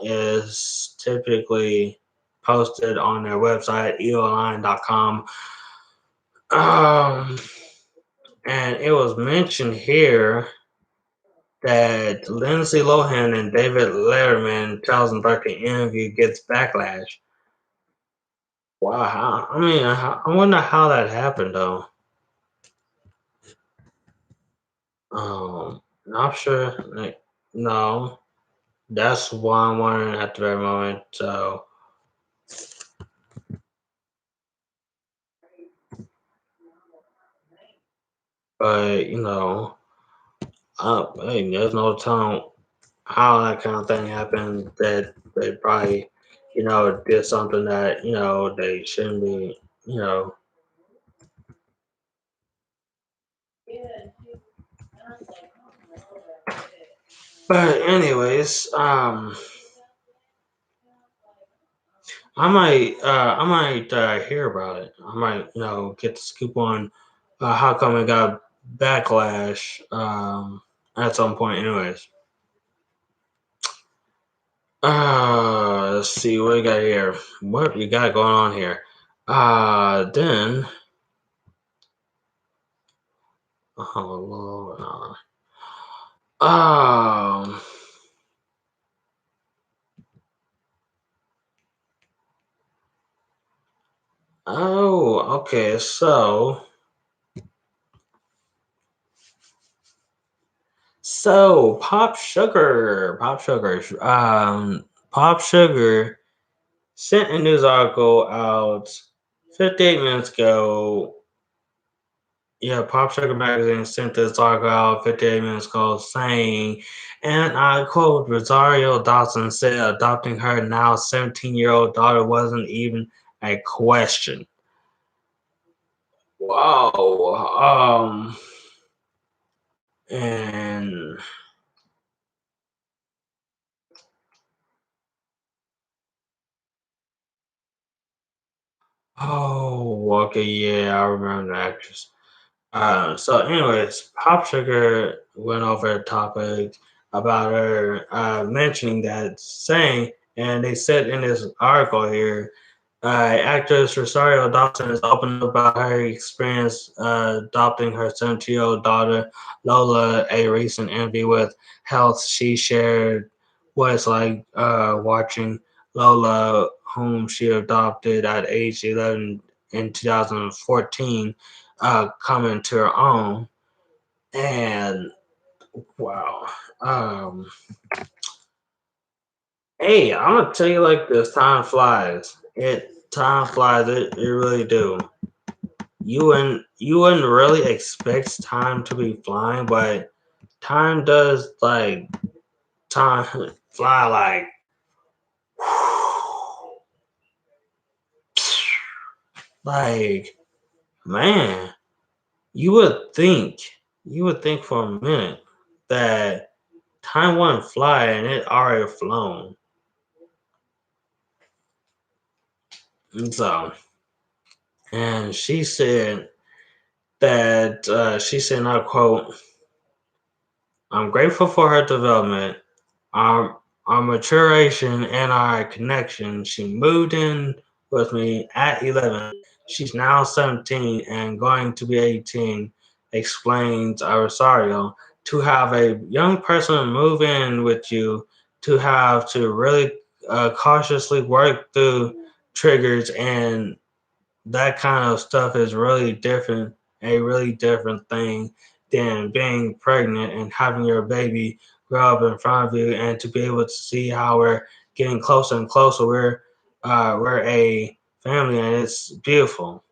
is typically posted on their website eonline.com. Um, and it was mentioned here that Lindsay Lohan and David Letterman 2013 interview gets backlash. Wow, I wonder how that happened though. Not sure. Like, no, that's what I'm wondering at the very moment. So, but hey, there's no telling how that kind of thing happened. That they probably, did something that they shouldn't be. You know, but anyways, I might hear about it. I might, get the scoop on how come it got backlash at some point. Anyways, let's see what we got here. What we got going on here? Then, oh Lord, um, oh, okay, so Pop Sugar sent a news article out 58 minutes ago. Yeah, Pop Sugar Magazine sent this article out 58 minutes ago saying, and I quote, Rosario Dawson said adopting her now 17-year-old daughter wasn't even a question. Wow. And okay, yeah, I remember the actress. So anyways, Pop Sugar went over a topic about her mentioning that saying, and they said in this article here, actress Rosario Dawson has opened about her experience adopting her 17-year-old daughter Lola. A recent interview with Health, she shared what it's like watching Lola, whom she adopted at age 11 in 2014, coming to her own. And wow, um, hey, I'm gonna tell you like this: time flies. Time flies. It really do. You wouldn't really expect time to be flying, but time does like time fly like like man. You would think for a minute that time wouldn't fly and it already flown. And so, and she said that and I quote, "I'm grateful for her development, our our maturation, and our connection. She moved in with me at 11. She's now 17 and going to be 18." Explains Rosario. To have a young person move in with you, to have to really cautiously work through triggers and that kind of stuff is really different, a really different thing than being pregnant and having your baby grow up in front of you, and to be able to see how we're getting closer and closer. We're a family, and it's beautiful.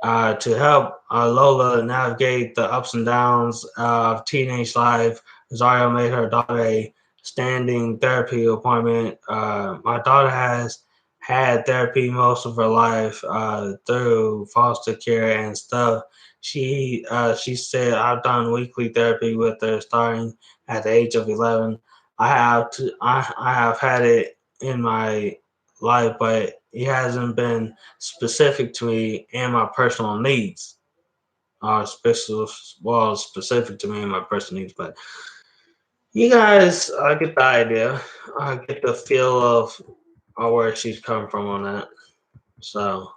To help Lola navigate the ups and downs of teenage life, Rosario made her daughter a standing therapy appointment. My daughter has had therapy most of her life through foster care and stuff. She said I've done weekly therapy with her starting at the age of 11. I have had it in my life, but it hasn't been specific to me and my personal needs. Specific to me and my personal needs, but you guys, I get the idea. I get the feel of where she's coming from on that. So,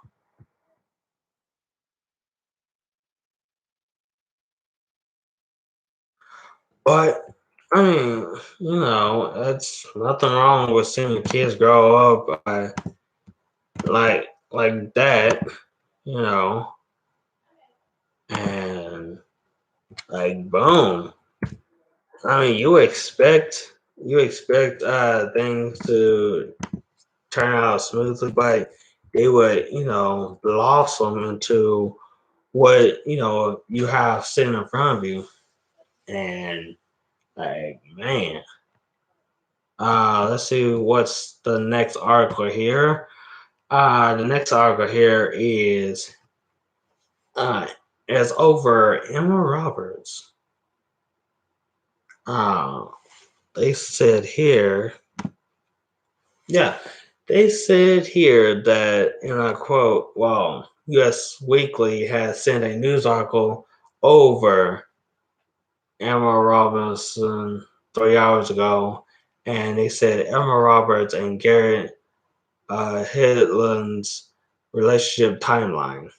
but I mean, it's nothing wrong with seeing kids grow up like that, you know, and like boom. I mean, you expect things to turn out smoothly, but they would, blossom into what you have sitting in front of you, and like man, let's see what's the next article here. The next article here uh is over Emma Roberts. Uh, they said here, yeah, they said here that, and I quote, well, U.S. Weekly has sent a news article over Emma Robinson 3 hours ago, and they said Emma Roberts and Garrett Hedlund's relationship timeline.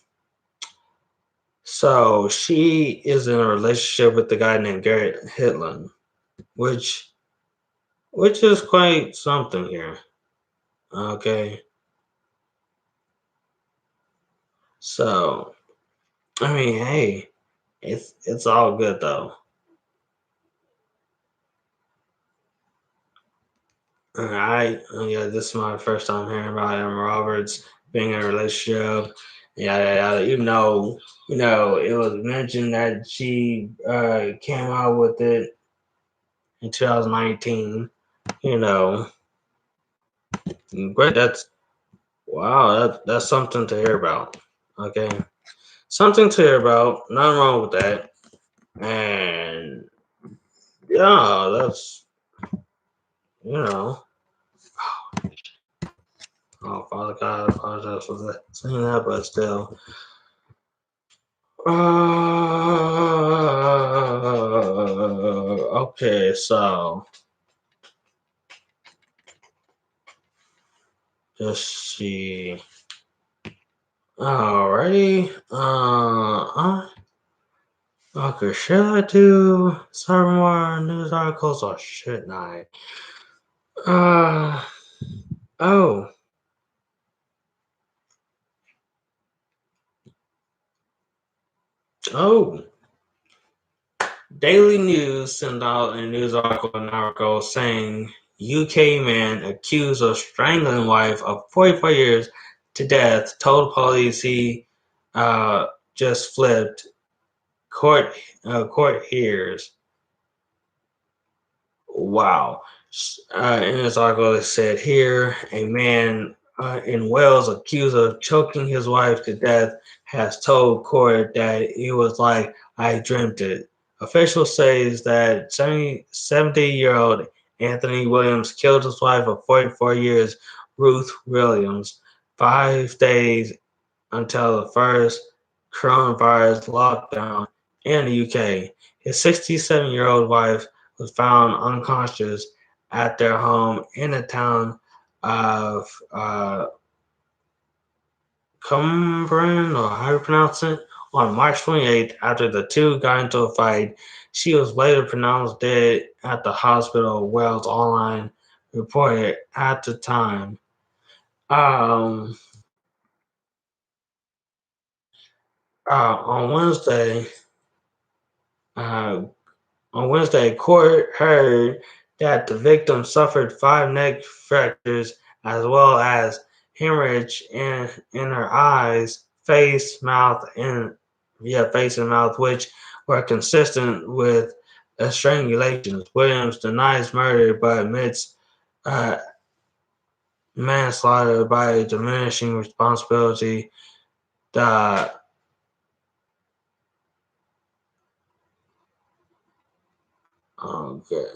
So she is in a relationship with the guy named Garrett Hedlund, which which is quite something here. Okay, so I mean, hey, it's all good though. Yeah, this is my first time hearing about Emma Roberts being in a relationship. Yeah, it was mentioned that she came out with it in 2019. You know, great. That's wow. That's something to hear about. Okay, something to hear about. Nothing wrong with that. And yeah, that's you know. Oh, Father God, I apologize for that, saying that, but still. Okay, so let's see. Alrighty. Okay, should I do some more news articles or shouldn't I? Uh, oh, oh. Daily News sent out a news article an hour ago saying UK man accused of strangling wife of 44 years to death told police he uh, just flipped. Court hears. Wow. In this article, it said here a man in Wales accused of choking his wife to death has told court that he was like, I dreamt it. Officials says that 70-year-old Anthony Williams killed his wife of 44 years, Ruth Williams, 5 days until the first coronavirus lockdown in the UK. His 67-year-old wife was found unconscious at their home in the town of Cumbrian, or how you pronounce it, on March 28th after the two got into a fight. She was later pronounced dead at the hospital, Wales Online reported at the time. Um, on Wednesday, uh, court heard that the victim suffered 5 neck fractures as well as hemorrhage in her eyes, face, mouth, and face and mouth, which were consistent with strangulation. Williams denies murder but admits uh, manslaughter by diminishing responsibility. The okay,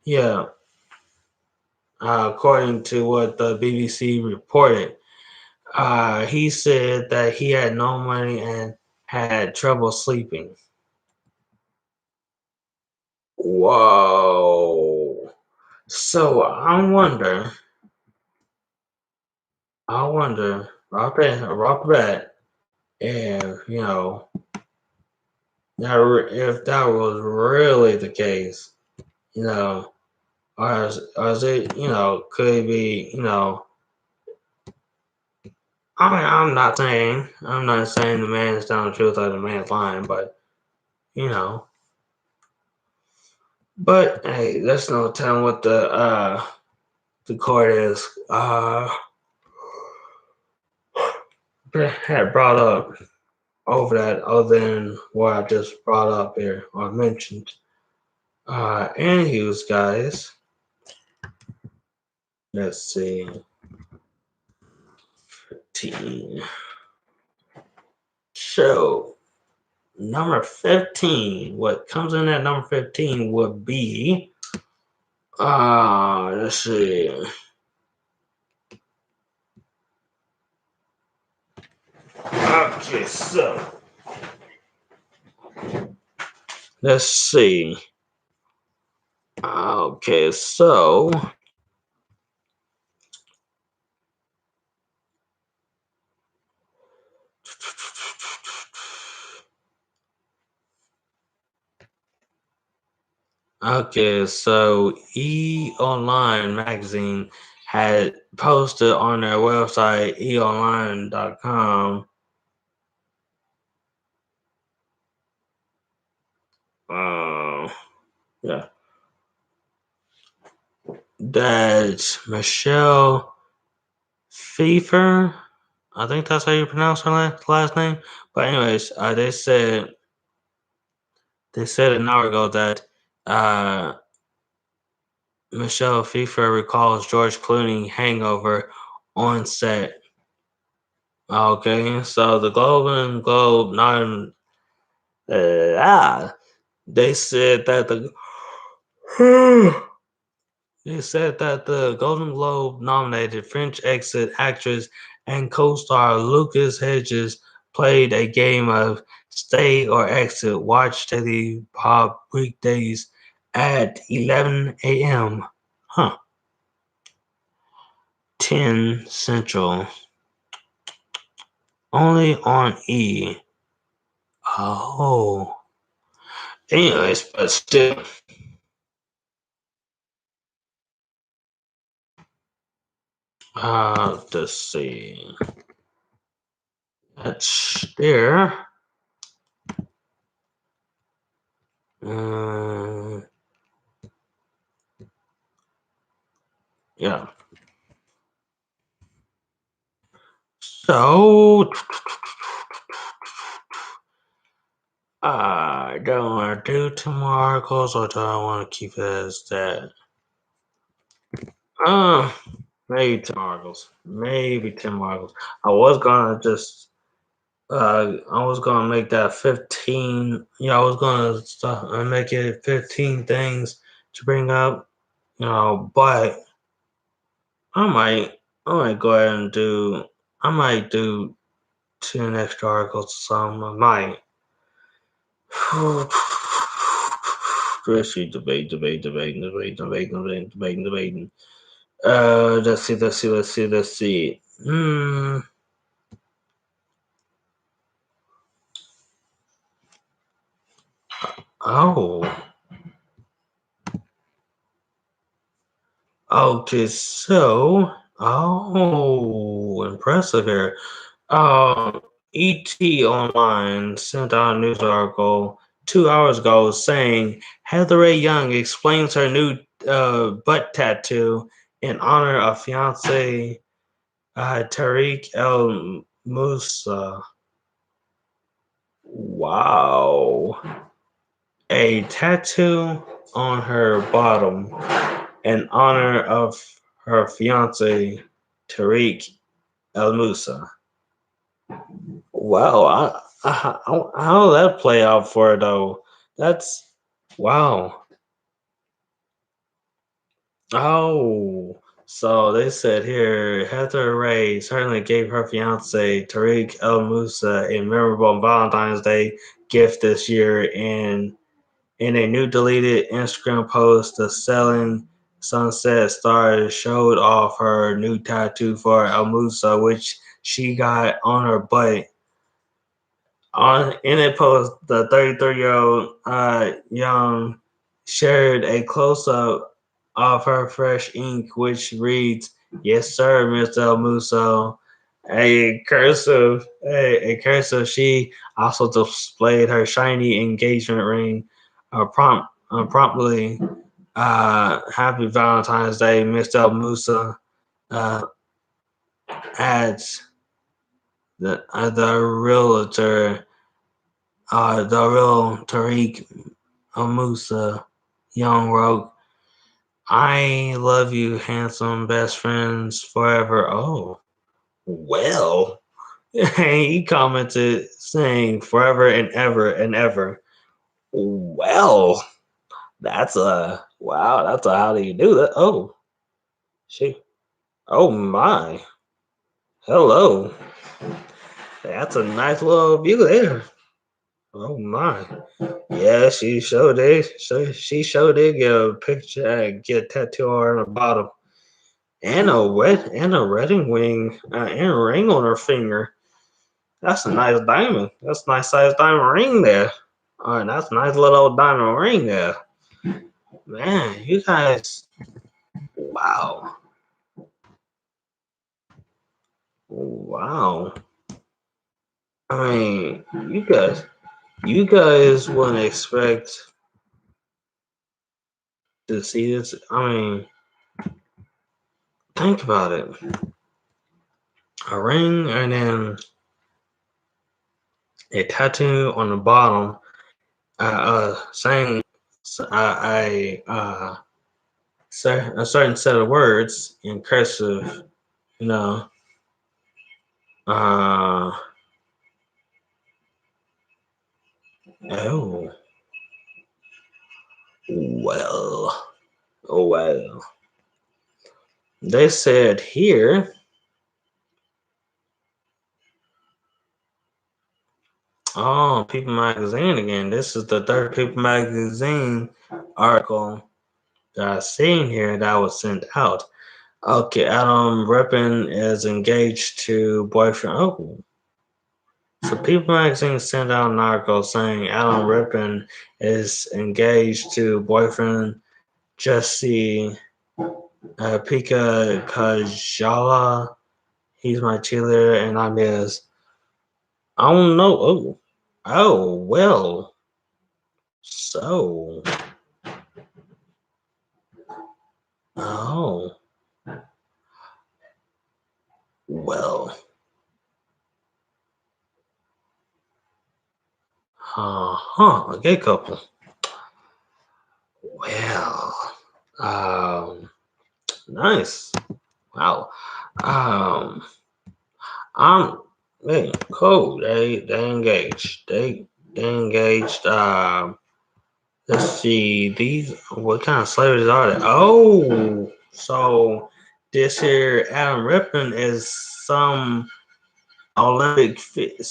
yeah. According to what the BBC reported, he said that he had no money and had trouble sleeping. Whoa! So I wonder, right back, if if that was really the case, you know, or is it, could it be, I mean, I'm not saying the man is telling the truth or the man's lying, but you know, but hey, that's no telling what the court is had brought up over that, other than what I just brought up here or mentioned. Anywho's, guys, let's see. 15. So, number 15. What comes in at number 15 would be, let's see. Okay, so, let's see. Okay, so, E Online magazine had posted on their website, eonline.com, yeah, that Michelle Pfeiffer, I think that's how you pronounce her last name. But anyways, they said an hour ago that Michelle Pfeiffer recalls George Clooney hangover on set. Okay, so the Globe not they said that the they said that the Golden Globe nominated French exit actress and co-star Lucas Hedges played a game of stay or exit. Watch Daily Pop weekdays at 11 a.m. 10 Central. Only on E. Oh. Anyways, but still. Let's see. That's there. Yeah. So, I don't want to do 2 more articles, or do I want to keep it as that? Maybe 10 articles. Maybe 10 articles. I was gonna just, I was gonna make that 15. Yeah, I was gonna make it 15 things to bring up. But I might go ahead and do. I might do 10 extra articles or something. I might. Especially debating. Let's see. Oh. Okay, so. Oh, impressive here. ET Online sent out a news article 2 hours ago saying Heather Ray Young explains her new butt tattoo in honor of fiance Tariq El Musa. Wow. a tattoo on her bottom in honor of her fiance, Tariq El Musa. Wow, how did that play out for her though? That's wow. Oh, so they said here Heather Ray certainly gave her fiance Tariq El Musa a memorable Valentine's Day gift this year. In a new deleted Instagram post, the Selling Sunset star showed off her new tattoo for El Musa, which she got on her butt. In a post, the 33-year-old young shared a close-up of her fresh ink, which reads, "Yes, sir, Mr. El Muso." A cursive. She also displayed her shiny engagement ring, promptly. Happy Valentine's Day, Mr. El Musa. Uh, adds the realtor. The real Tariq Amusa Young wrote, "I love you, handsome best friends forever." Oh, well. He commented saying forever and ever and ever. Well, that's a wow, that's a how do you do that? Oh, she oh my. Hello. That's a nice little view there. Oh my. Yeah, she showed it. So she showed it. Get a picture, get a tattoo on her bottom, and a wedding ring, and a ring on her finger. That's a nice diamond. That's a nice size diamond ring there. All right, that's a nice little diamond ring there. Man, you guys, wow, wow. I mean, you guys wouldn't expect to see this. I mean, think about it. A ring and then a tattoo on the bottom saying a certain set of words in cursive, you know, uh, oh, well, oh, well. They said here, oh, People Magazine again. This is the third People Magazine article that I've seen here that was sent out. Okay, Adam Rippon is engaged to boyfriend. Oh, so People Magazine sent out an article saying Adam Rippon is engaged to boyfriend Jesse Pika Kajala. He's my cheerleader and I'm his. I don't know. Oh, well. So, oh, well. A gay couple. Well, um, nice. Wow. Um, I'm hey, cool. They engaged. They engaged. Let's see. These what kind of celebrities are they? Oh, so this here Adam Rippon is some Olympic figure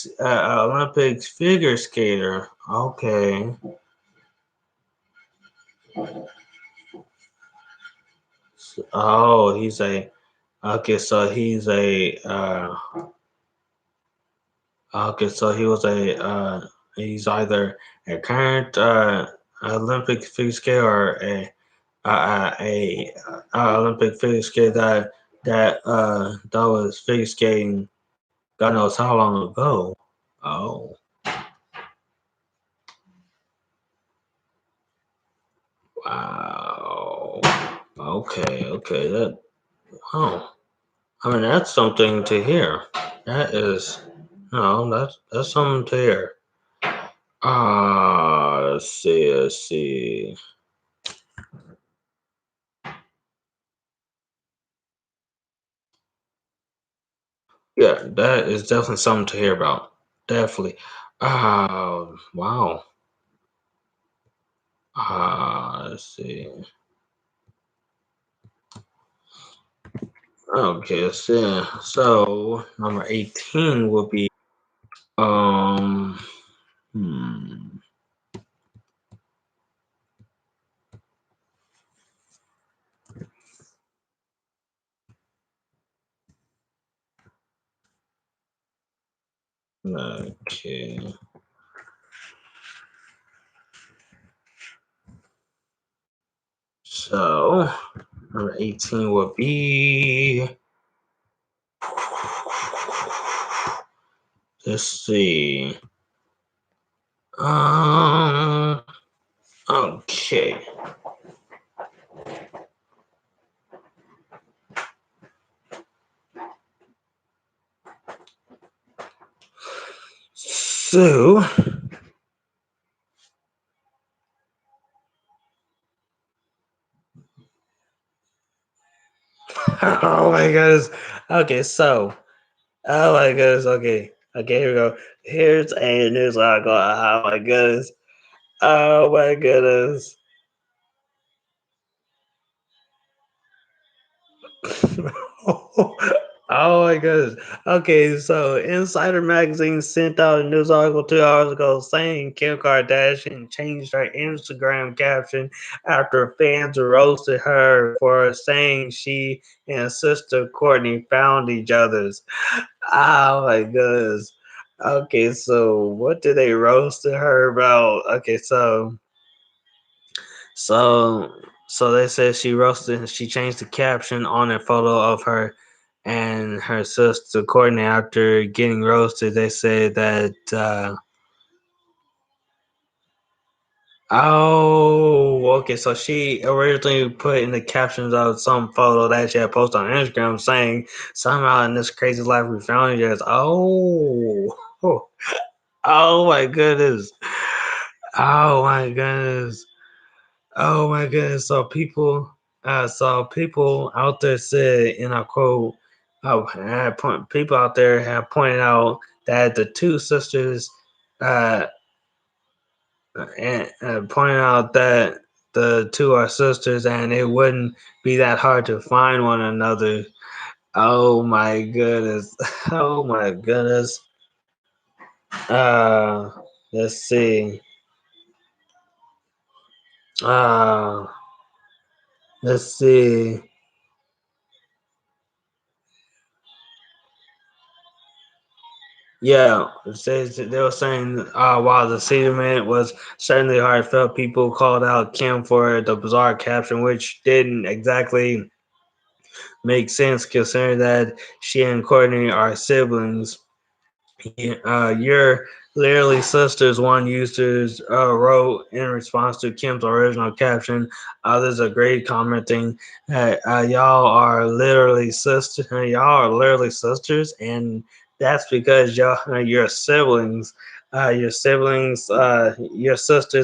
skater. Okay. Oh, he's a okay. So he's a okay. So he was a he's either a current Olympic figure skater or a Olympic figure skater that was figure skating God knows how long ago. Oh, wow. Okay. Oh, I mean, that's something to hear. That is, no, that's something to hear. Let's see. Let's see. Yeah, that is definitely something to hear about. Definitely. Wow. Let's see. Okay, so number 18 will be um hmm, okay. So number 18 will be, let's see. Um okay. So oh my goodness. Okay, so oh my goodness. Okay, here we go. Here's a news article. Oh my goodness. Oh my goodness. Oh my goodness. Okay, so Insider Magazine sent out a news article 2 hours ago saying Kim Kardashian changed her Instagram caption after fans roasted her for saying she and sister Courtney found each other's. Oh my goodness. Okay, so what did they roasted her about? Okay, so they said she changed the caption on a photo of her and her sister Courtney after getting roasted. They said that okay, so she originally put in the captions of some photo that she had posted on Instagram saying somehow in this crazy life we found you guys. Oh my goodness. Oh my goodness. Oh my goodness! So people out there said, and I quote, people out there have pointed out that the two sisters, uh, and pointed out that the two are sisters, and it wouldn't be that hard to find one another. Oh my goodness! Oh my goodness! Uh, let's see. Uh, let's see. Yeah, it says they were saying while the sentiment was certainly heartfelt, people called out Kim for the bizarre caption, which didn't exactly make sense considering that she and Courtney are siblings. You're literally sisters, one user wrote in response to Kim's original caption. Others agreed, commenting that y'all are literally sisters. Y'all are literally sisters, and that's because you're siblings. Your sisters.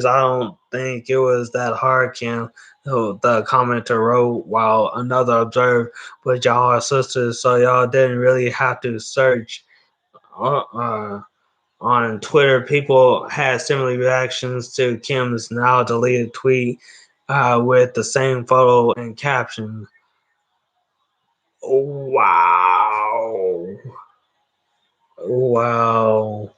I don't think it was that hard, Kim. The commenter wrote, while another observed, but y'all are sisters, so y'all didn't really have to search uh, uh, on Twitter. People had similar reactions to Kim's now deleted tweet with the same photo and caption. Wow. Wow.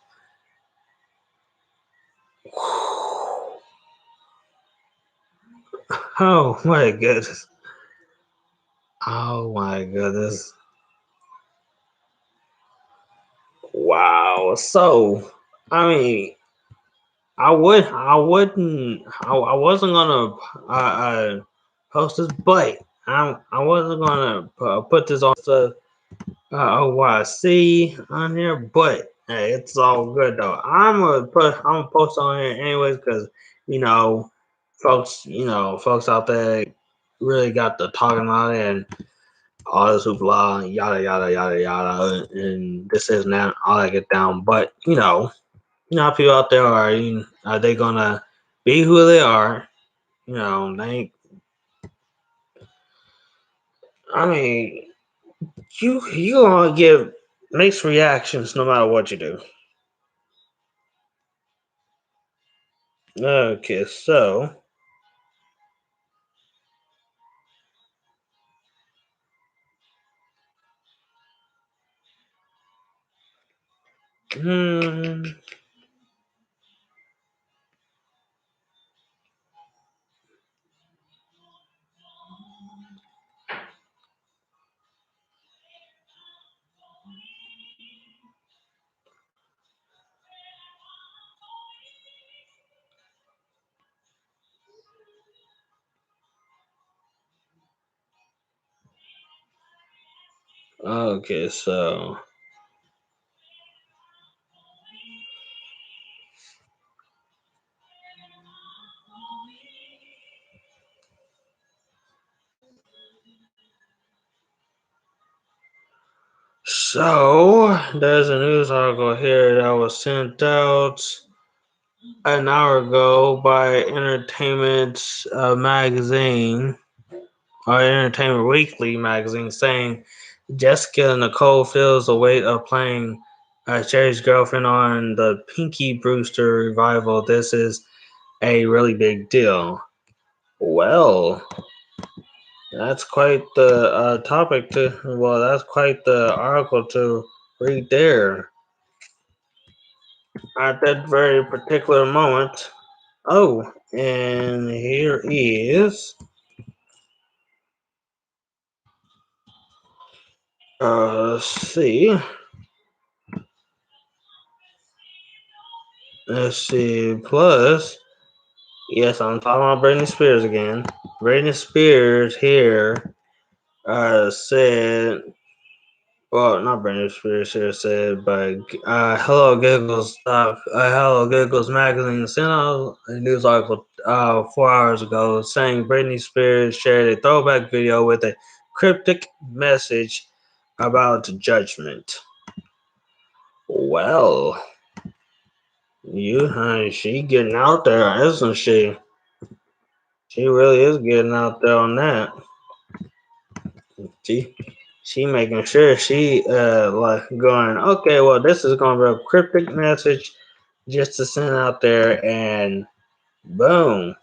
Oh my goodness. Oh my goodness. Wow. So, I mean, I wasn't gonna post this, but I wasn't gonna put this on the OYC on here, but hey, it's all good though. I'm gonna post on here anyways because you know, folks out there really got the talking about it and all this hoopla, yada yada yada yada, and this is not all I get down. But people out there are they gonna be who they are? They. I mean, you gonna get mixed reactions no matter what you do. Okay, so. Hmm. Okay, so. So there's a news article here that was sent out an hour ago by Entertainment Magazine or Entertainment Weekly magazine saying Jessica Nicole feels the weight of playing Sherry's girlfriend on the Pinky Brewster revival. This is a really big deal. Well, that's quite the topic to. Well, that's quite the article to read there. At that very particular moment. Oh, and here is. Let's see. Let's see. Plus, yes, I'm talking about Britney Spears again. Britney Spears here said, well, not Britney Spears here said, but Hello Giggles magazine sent out a news article 4 hours ago saying Britney Spears shared a throwback video with a cryptic message about judgment. Well, she getting out there, isn't she? She really is getting out there on that. She making sure she like going, okay, well, this is gonna be a cryptic message just to send out there, and boom,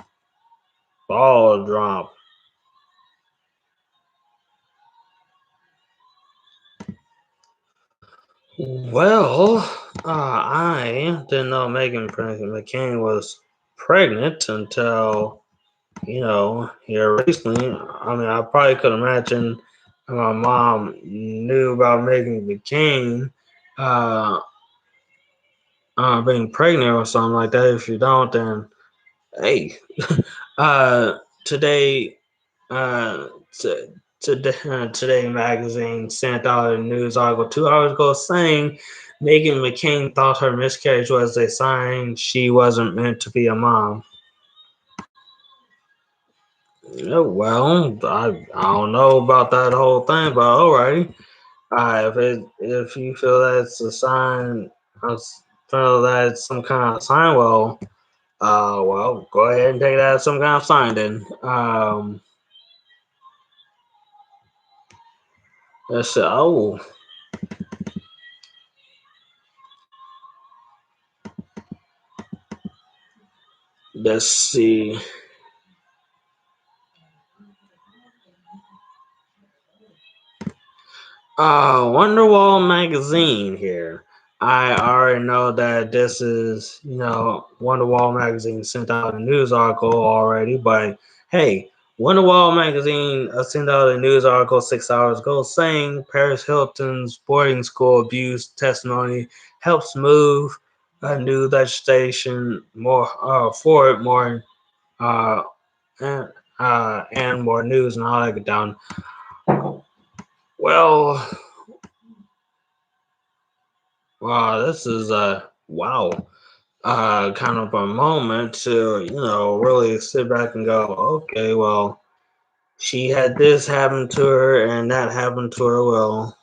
ball drop. Well, I didn't know Megan McCain was pregnant until here recently. I mean, I probably could imagine my mom knew about Megan McCain being pregnant or something like that. If you don't, then hey, today, uh, today magazine sent out a news article 2 hours ago saying Megan McCain thought her miscarriage was a sign she wasn't meant to be a mom. Yeah, well, I don't know about that whole thing, but alright. If you feel that's a sign, I feel that's some kind of sign. Well, go ahead and take that as some kind of sign then. Let's see. Oh, let's see. Wonderwall magazine here. I already know that this is, Wonderwall magazine sent out a news article already, but hey, Wonderwall magazine sent out a news article 6 hours ago saying Paris Hilton's boarding school abuse testimony helps move a new legislation more forward, more uh, and, and more news, and I'll get down. Well, wow, this is kind of a moment to really sit back and go, okay, well, she had this happen to her and that happened to her. Well,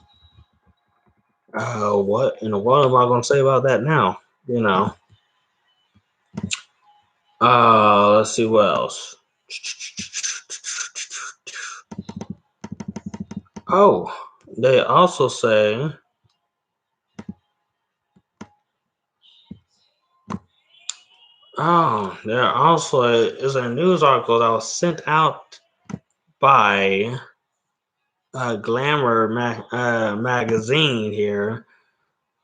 what in the world am I going to say about that now? Let's see what else. Oh, they also say, there also is a news article that was sent out by Glamour magazine here.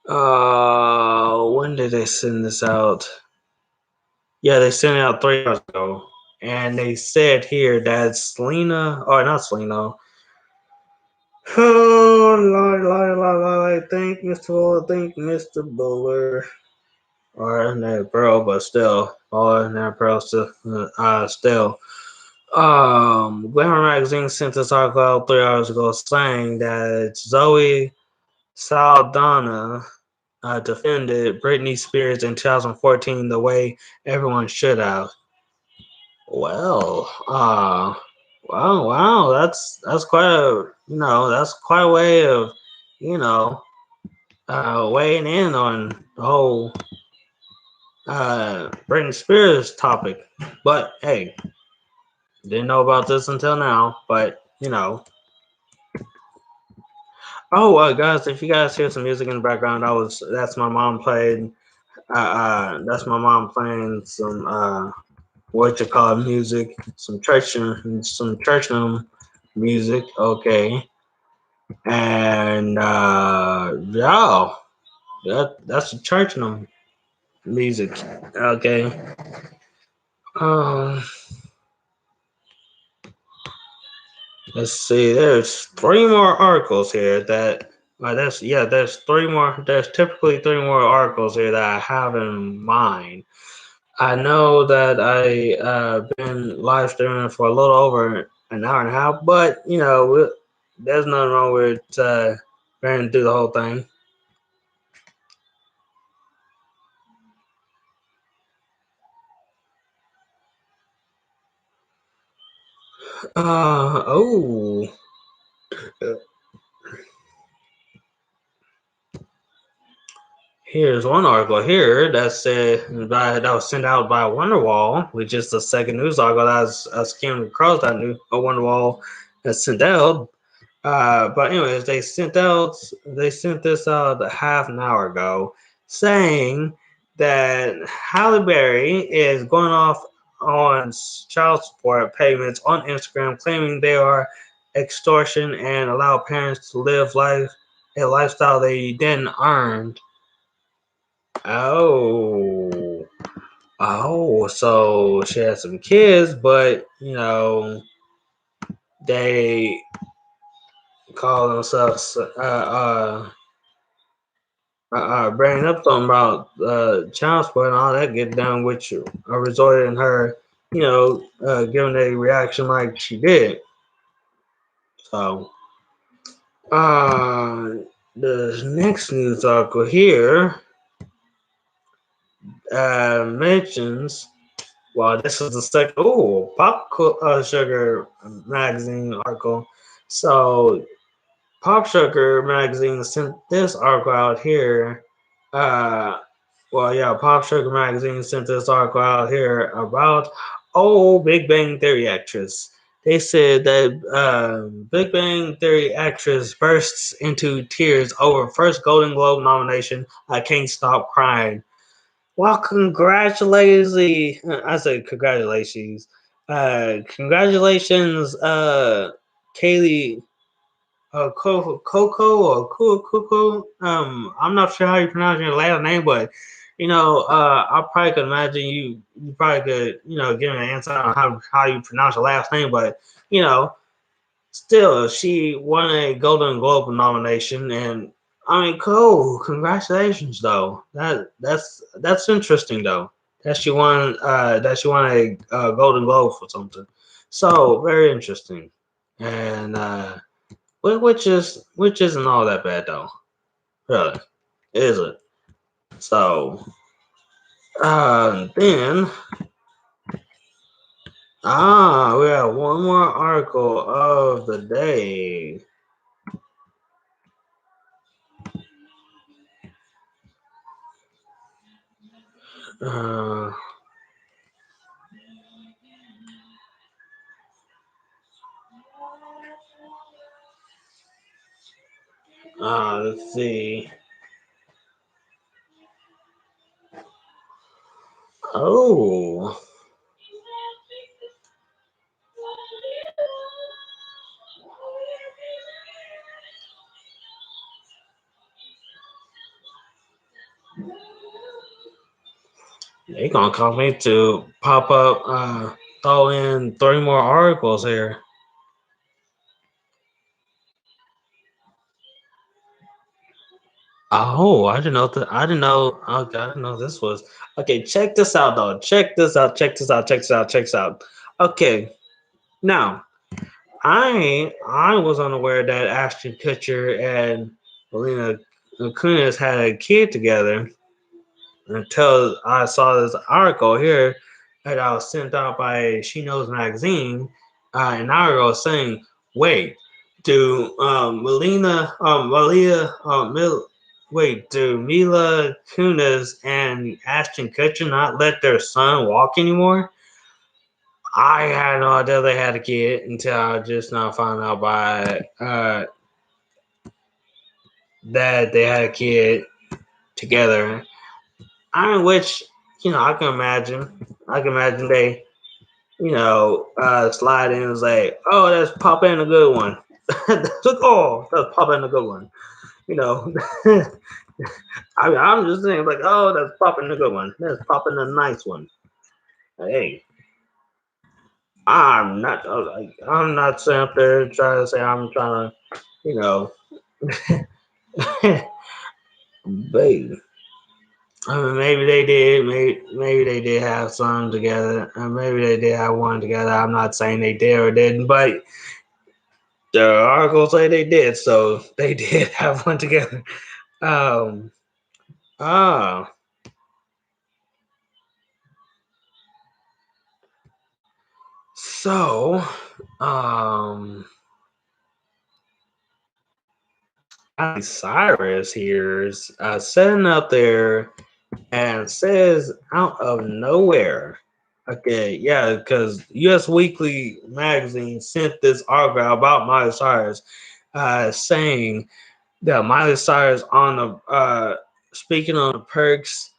When did they send this out? Yeah, they sent it out 3 hours ago. And they said here that Selena, or not Selena, oh, Lord, thank Mr. Buller, thank Mr. Buller. Or that bro, but still, or that bro, still. Glamour magazine sent this article out 3 hours ago saying that Zoe Saldana defended Britney Spears in 2014 the way everyone should have. Well, wow, that's quite a that's quite a way of you know weighing in on the whole Britney Spears topic. But hey, didn't know about this until now. But oh, guys, if you guys hear some music in the background, that's my mom playing. That's my mom playing some what you call music, some church music. Okay, and yeah, that's the church music. Okay. Um, let's see. There's 3 more articles here that. There's 3 more. There's typically 3 more articles here that I have in mind. I know that I been live streaming for a little over an hour and a half, but there's nothing wrong with trying to do the whole thing. Oh, here's one article here that was sent out by Wonderwall, which is the second news article that I skimmed across that new Wonderwall has sent out. But anyways, they sent this out a half an hour ago, saying that Halle Berry is going off on child support payments on Instagram, claiming they are extortion and allow parents to live a lifestyle they didn't earn. Oh, so she has some kids, but they call themselves bringing up something about child support and all that get done, which resulted in her, giving a reaction like she did. So, uh, the next news article here mentions. Well, this is the second. Oh, Sugar magazine article. So, Pop Sugar magazine sent this article out here. Uh, Pop Sugar magazine sent this article out here about Big Bang Theory actress. They said that Big Bang Theory actress bursts into tears over first Golden Globe nomination. I can't stop crying. Well, congratulations! I said congratulations. Congratulations, Kaylee Coco or Cuckoo. I'm not sure how you pronounce your last name, but I probably could imagine you probably could, give me an answer on how you pronounce your last name, but you know, still she won a Golden Globe nomination, and I mean, cool. Congratulations, though. That's interesting, though. That she won a Golden Globe for something. So very interesting, and which isn't all that bad though, really, is it? So then we have one more article of the day. Uh, Let's see. Oh, they gonna call me to pop up, throw in 3 more articles here. Oh, I didn't know that. I didn't know. Okay, I didn't know this was. Okay, check this out though. Check this out. Check this out. Check this out. Check this out. Okay, now I was unaware that Ashton Kutcher and Melina Kunis had a kid together until I saw this article here that I was sent out by She Knows magazine an hour ago saying, "Wait, do do Mila Kunis and Ashton Kutcher not let their son walk anymore?" I had no idea they had a kid until I just now found out by that they had a kid together. Which I can imagine. I can imagine they slide in and say, "Oh, that's Papa and a good one." Oh, that's Papa and a good one. You know, I'm just saying like, "Oh, that's Papa and a good one. That's Papa and a nice one." Hey, I'm not saying up there trying to say I'm trying to, you know, baby. I mean, maybe they did. Maybe they did have some together. Maybe they did have one together. I'm not saying they did or didn't, but the articles say they did, so they did have one together. Um. Ah. So. Um. Miley Cyrus here's sitting up there and says out of nowhere. Okay, yeah, because U.S. Weekly magazine sent this article about Miley Cyrus, saying that Miley Cyrus on the speaking on the perks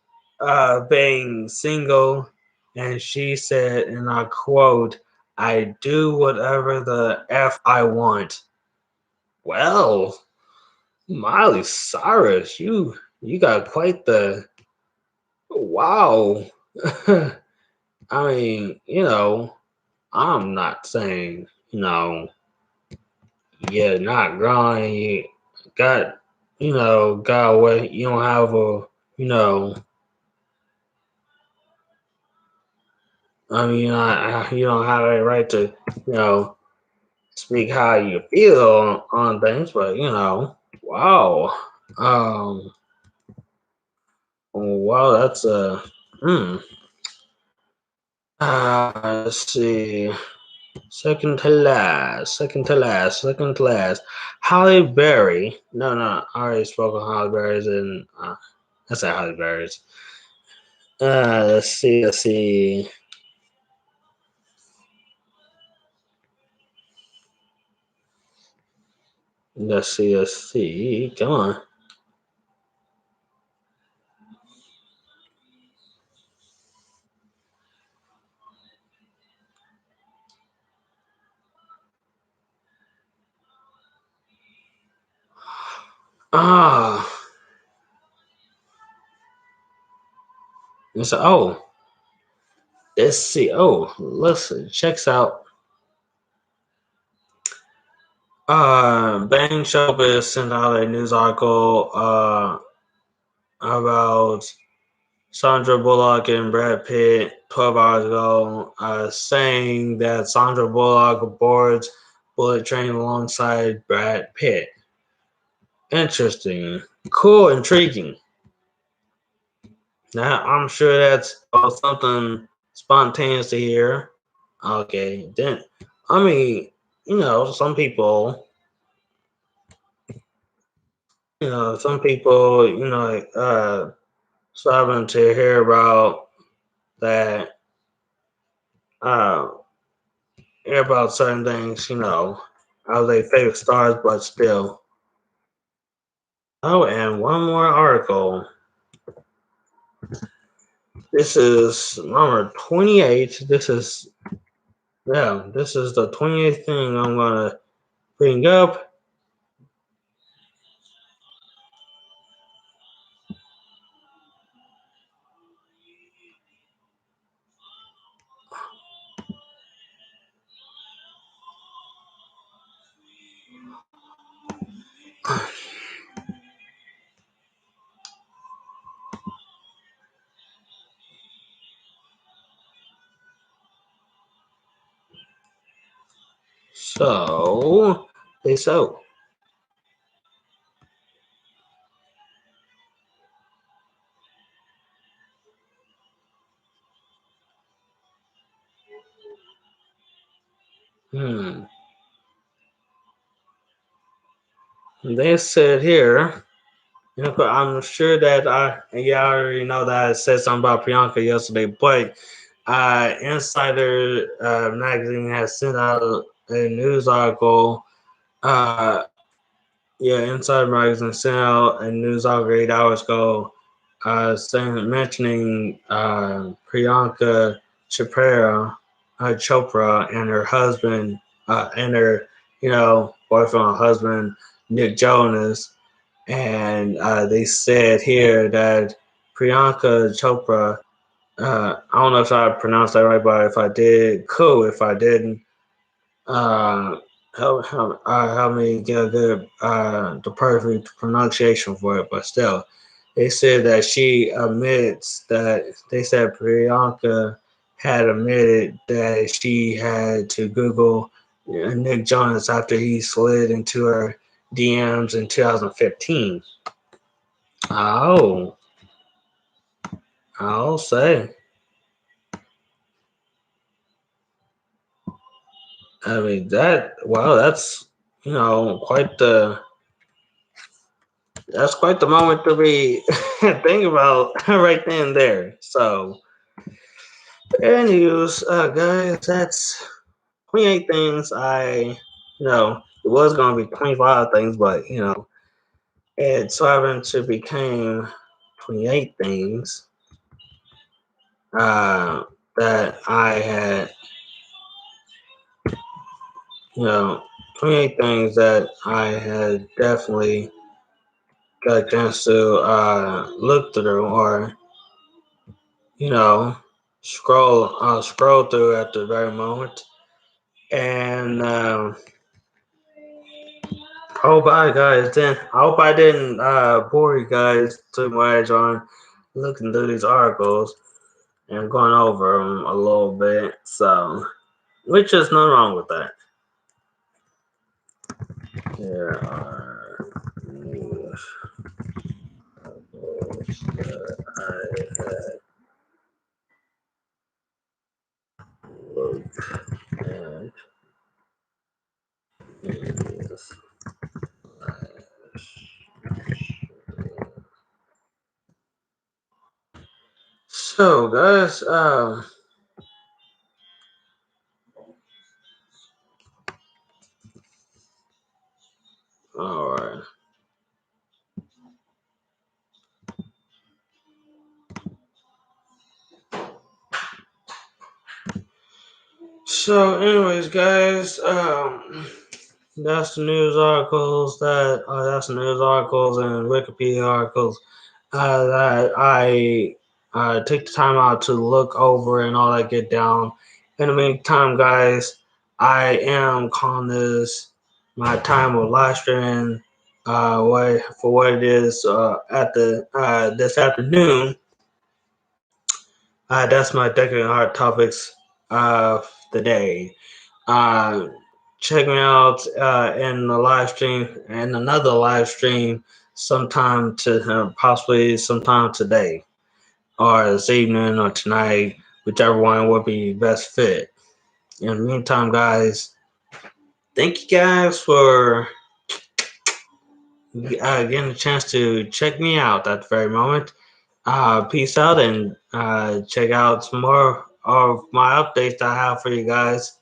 being single, and she said, and I quote, "I do whatever the f I want." Well, Miley Cyrus, you got quite the wow. I mean, I'm not saying, you're not growing, you got, got away, you don't have a, you know, I mean, you don't have a right to, you know, speak how you feel on things, but, wow. Um, wow, that's hmm. Let's see. Second to last. Holly Berry. No, I already spoke on Holly Berry's and I said Holly Berry's. Let's see. Let's see. Come on. Ah, it's let's see. Oh, listen, checks out. Bang Showbiz sent out a news article about Sandra Bullock and Brad Pitt 12 hours ago, saying that Sandra Bullock boards bullet train alongside Brad Pitt. Interesting. Cool, intriguing. Now, I'm sure that's something spontaneous to hear. Okay, then, I mean, some people, starting to hear about that, uh, hear about certain things, how they favorite stars, but still. Oh, and one more article. This is number 28. This is the 28th thing I'm gonna bring up. So, so. They said here, I'm sure that I already know that I said something about Priyanka yesterday, but Insider magazine has sent out a news article. Uh, Insider magazine sent out a news article 8 hours ago, mentioning Priyanka Chopra, and her husband, and her boyfriend, husband Nick Jonas. And they said here that Priyanka Chopra, I don't know if I pronounced that right, but if I did, cool. If I didn't, uh, help me get a good, the perfect pronunciation for it. But still, they said that they said Priyanka had admitted that she had to Google Nick Jonas after he slid into her DMs in 2015. Oh, I'll say. I mean that's quite the moment to be thinking about right then and there. So, anyways, guys, that's 28 things. It was gonna be 25 things, but it so happened to became 28 things that I had, you know, 28 things that I had definitely got a chance to look through, or you know scroll through at the very moment. And I hope I didn't bore you guys too much on looking through these articles and going over them a little bit. So, which is nothing wrong with that. There are news articles that I had looked at in this last. So, guys, all right. So, anyways, guys, that's the news articles and Wikipedia articles that I take the time out to look over and all that get down. In the meantime, guys, I am calling this my time of live streaming. What it is at the this afternoon. That's my Deckenheart Topics of the day. Uh, Check me out in the live stream and another live stream possibly sometime today or this evening or tonight, whichever one would be best fit. In the meantime, guys, thank you guys for getting a chance to check me out at the very moment. Peace out, and check out some more of my updates that I have for you guys